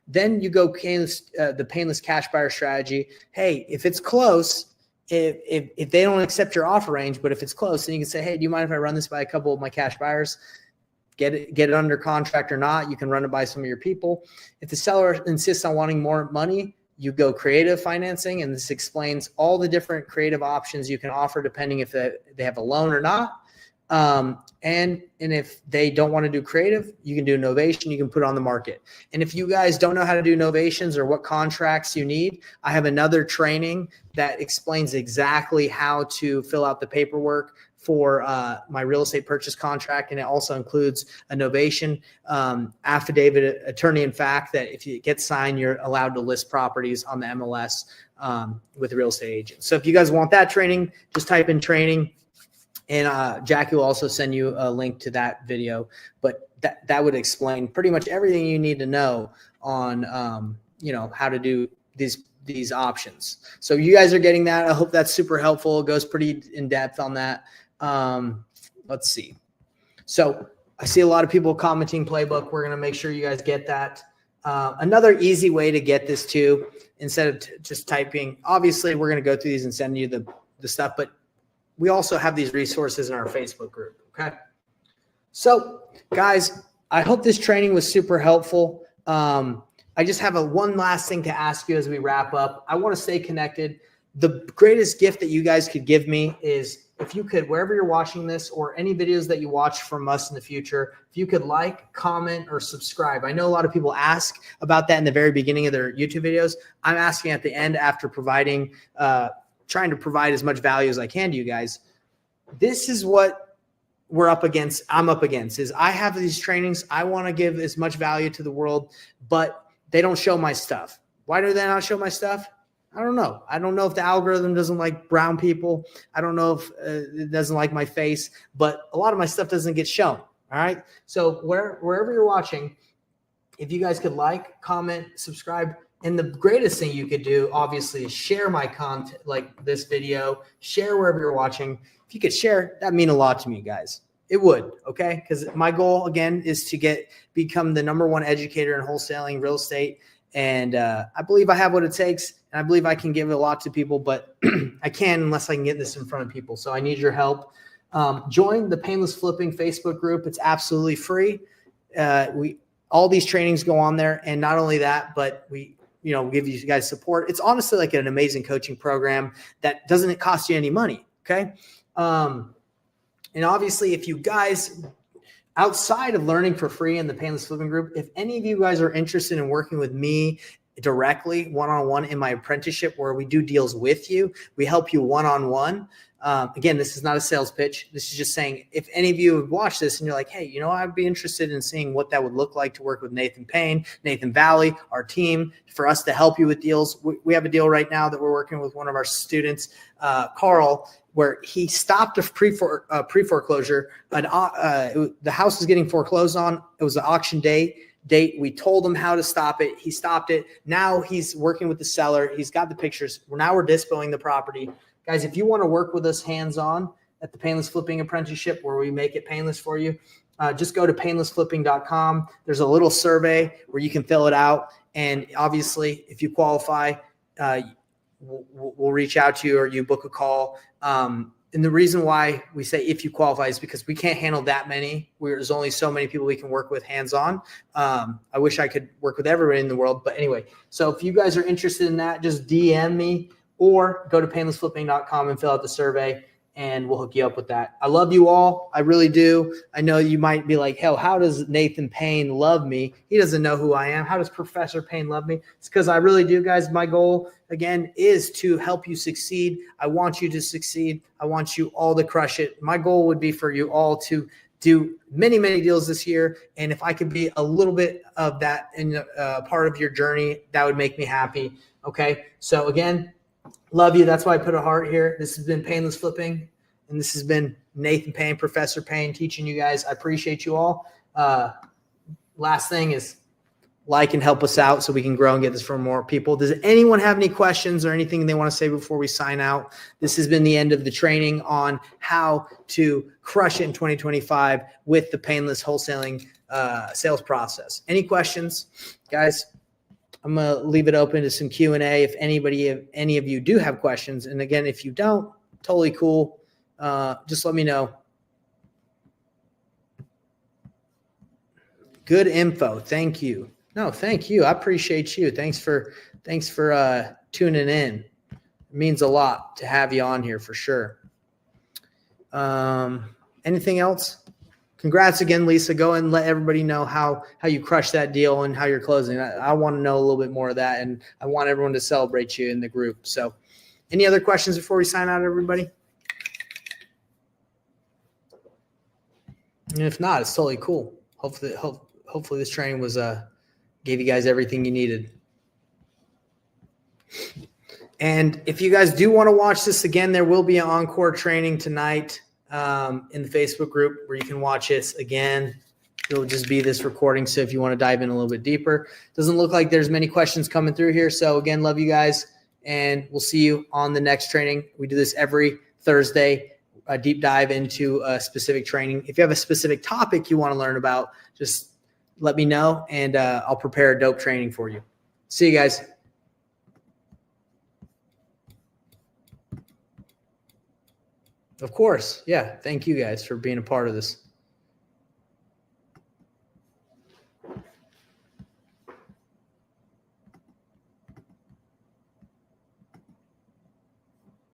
A: Then you go the painless cash buyer strategy. Hey, if it's close, if they don't accept your offer range, but if it's close, then you can say, hey, do you mind if I run this by a couple of my cash buyers? Get it under contract or not. You can run it by some of your people. If the seller insists on wanting more money, you go creative financing, and this explains all the different creative options you can offer depending if they have a loan or not. And if they don't want to do creative, you can do novation, you can put it on the market. And if you guys don't know how to do novations or what contracts you need, I have another training that explains exactly how to fill out the paperwork for my real estate purchase contract. And it also includes a novation affidavit, attorney in fact, that if it gets signed, you're allowed to list properties on the MLS with a real estate agent. So if you guys want that training, just type in training. And Jackie will also send you a link to that video, but that would explain pretty much everything you need to know on, how to do these options. So you guys are getting that. I hope that's super helpful. It goes pretty in depth on that. Let's see. So I see a lot of people commenting Playbook. We're going to make sure you guys get that. Another easy way to get this too, instead of just typing, obviously we're going to go through these and send you the stuff, but we also have these resources in our Facebook group. Okay. So guys, I hope this training was super helpful. I just have one last thing to ask you as we wrap up. I want to stay connected. The greatest gift that you guys could give me is if you could, wherever you're watching this or any videos that you watch from us in the future, if you could like, comment, or subscribe. I know a lot of people ask about that in the very beginning of their YouTube videos. I'm asking at the end after trying to provide as much value as I can to you guys. This is what we're up against. I'm up against is I have these trainings. I want to give as much value to the world, but they don't show my stuff. Why do they not show my stuff? I don't know. I don't know if the algorithm doesn't like brown people. I don't know if it doesn't like my face, but a lot of my stuff doesn't get shown. All right. So wherever you're watching, if you guys could like, comment, subscribe. And the greatest thing you could do, obviously, is share my content, like this video, share wherever you're watching. If you could share, that'd mean a lot to me, guys. It would, okay? Because my goal, again, is to become the #1 educator in wholesaling real estate. And I believe I have what it takes, and I believe I can give a lot to people, but I can't unless I can get this in front of people. So I need your help. Join the Painless Flipping Facebook group. It's absolutely free. All these trainings go on there, and not only that, but we give you guys support. It's honestly like an amazing coaching program that doesn't cost you any money. Okay. And obviously if you guys outside of learning for free in the Painless Flipping group, if any of you guys are interested in working with me directly one-on-one in my apprenticeship where we do deals with you, we help you one-on-one. Again, this is not a sales pitch. This is just saying if any of you have watched this and you're like, hey, I'd be interested in seeing what that would look like to work with Nathan Payne, Nathan Valley, our team, for us to help you with deals. We have a deal right now that we're working with one of our students, Carl, where he stopped a pre-foreclosure. The house is getting foreclosed on. It was an auction date. We told him how to stop it. He stopped it. Now he's working with the seller. He's got the pictures. Now we're dispoing the property. Guys, if you want to work with us hands-on at the Painless Flipping Apprenticeship where we make it painless for you, just go to painlessflipping.com. There's a little survey where you can fill it out. And obviously, if you qualify, we'll reach out to you or you book a call. And the reason why we say if you qualify is because we can't handle that many. There's only so many people we can work with hands-on. I wish I could work with everybody in the world. But anyway, so if you guys are interested in that, just DM me or go to painlessflipping.com and fill out the survey. and we'll hook you up with that. I love you all. I really do. I know you might be like, hell, how does Nathan Payne love me? He doesn't know who I am. How does Professor Payne love me? It's because I really do, guys. My goal, again, is to help you succeed. I want you to succeed. I want you all to crush it. My goal would be for you all to do many, many deals this year. And if I could be a little bit of that in part of your journey, that would make me happy. Okay. So again, love you. That's why I put a heart here. This has been Painless Flipping. And this has been Nathan Payne, Professor Payne, teaching you guys. I appreciate you all. Last thing is like and help us out so we can grow and get this for more people. Does anyone have any questions or anything they want to say before we sign out? This has been the end of the training on how to crush it in 2025 with the Painless Wholesaling sales process. Any questions, guys? I'm going to leave it open to some Q&A if any of you do have questions. And again, if you don't, totally cool. Just let me know. Good info. Thank you. No, thank you. I appreciate you. Thanks for tuning in. It means a lot to have you on here for sure. Anything else? Congrats again, Lisa. Go and let everybody know how you crushed that deal and how you're closing. I want to know a little bit more of that, and I want everyone to celebrate you in the group. So any other questions before we sign out, everybody? And if not, it's totally cool. Hopefully this training was gave you guys everything you needed. And if you guys do want to watch this again, there will be an encore training tonight in the Facebook group where you can watch this again. It'll just be this recording. So if you want to dive in a little bit deeper, doesn't look like there's many questions coming through here. So again, love you guys, and we'll see you on the next training. We do this every Thursday, a deep dive into a specific training. If you have a specific topic you want to learn about, just let me know, and I'll prepare a dope training for you. See you guys. Of course. Yeah. Thank you guys for being a part of this.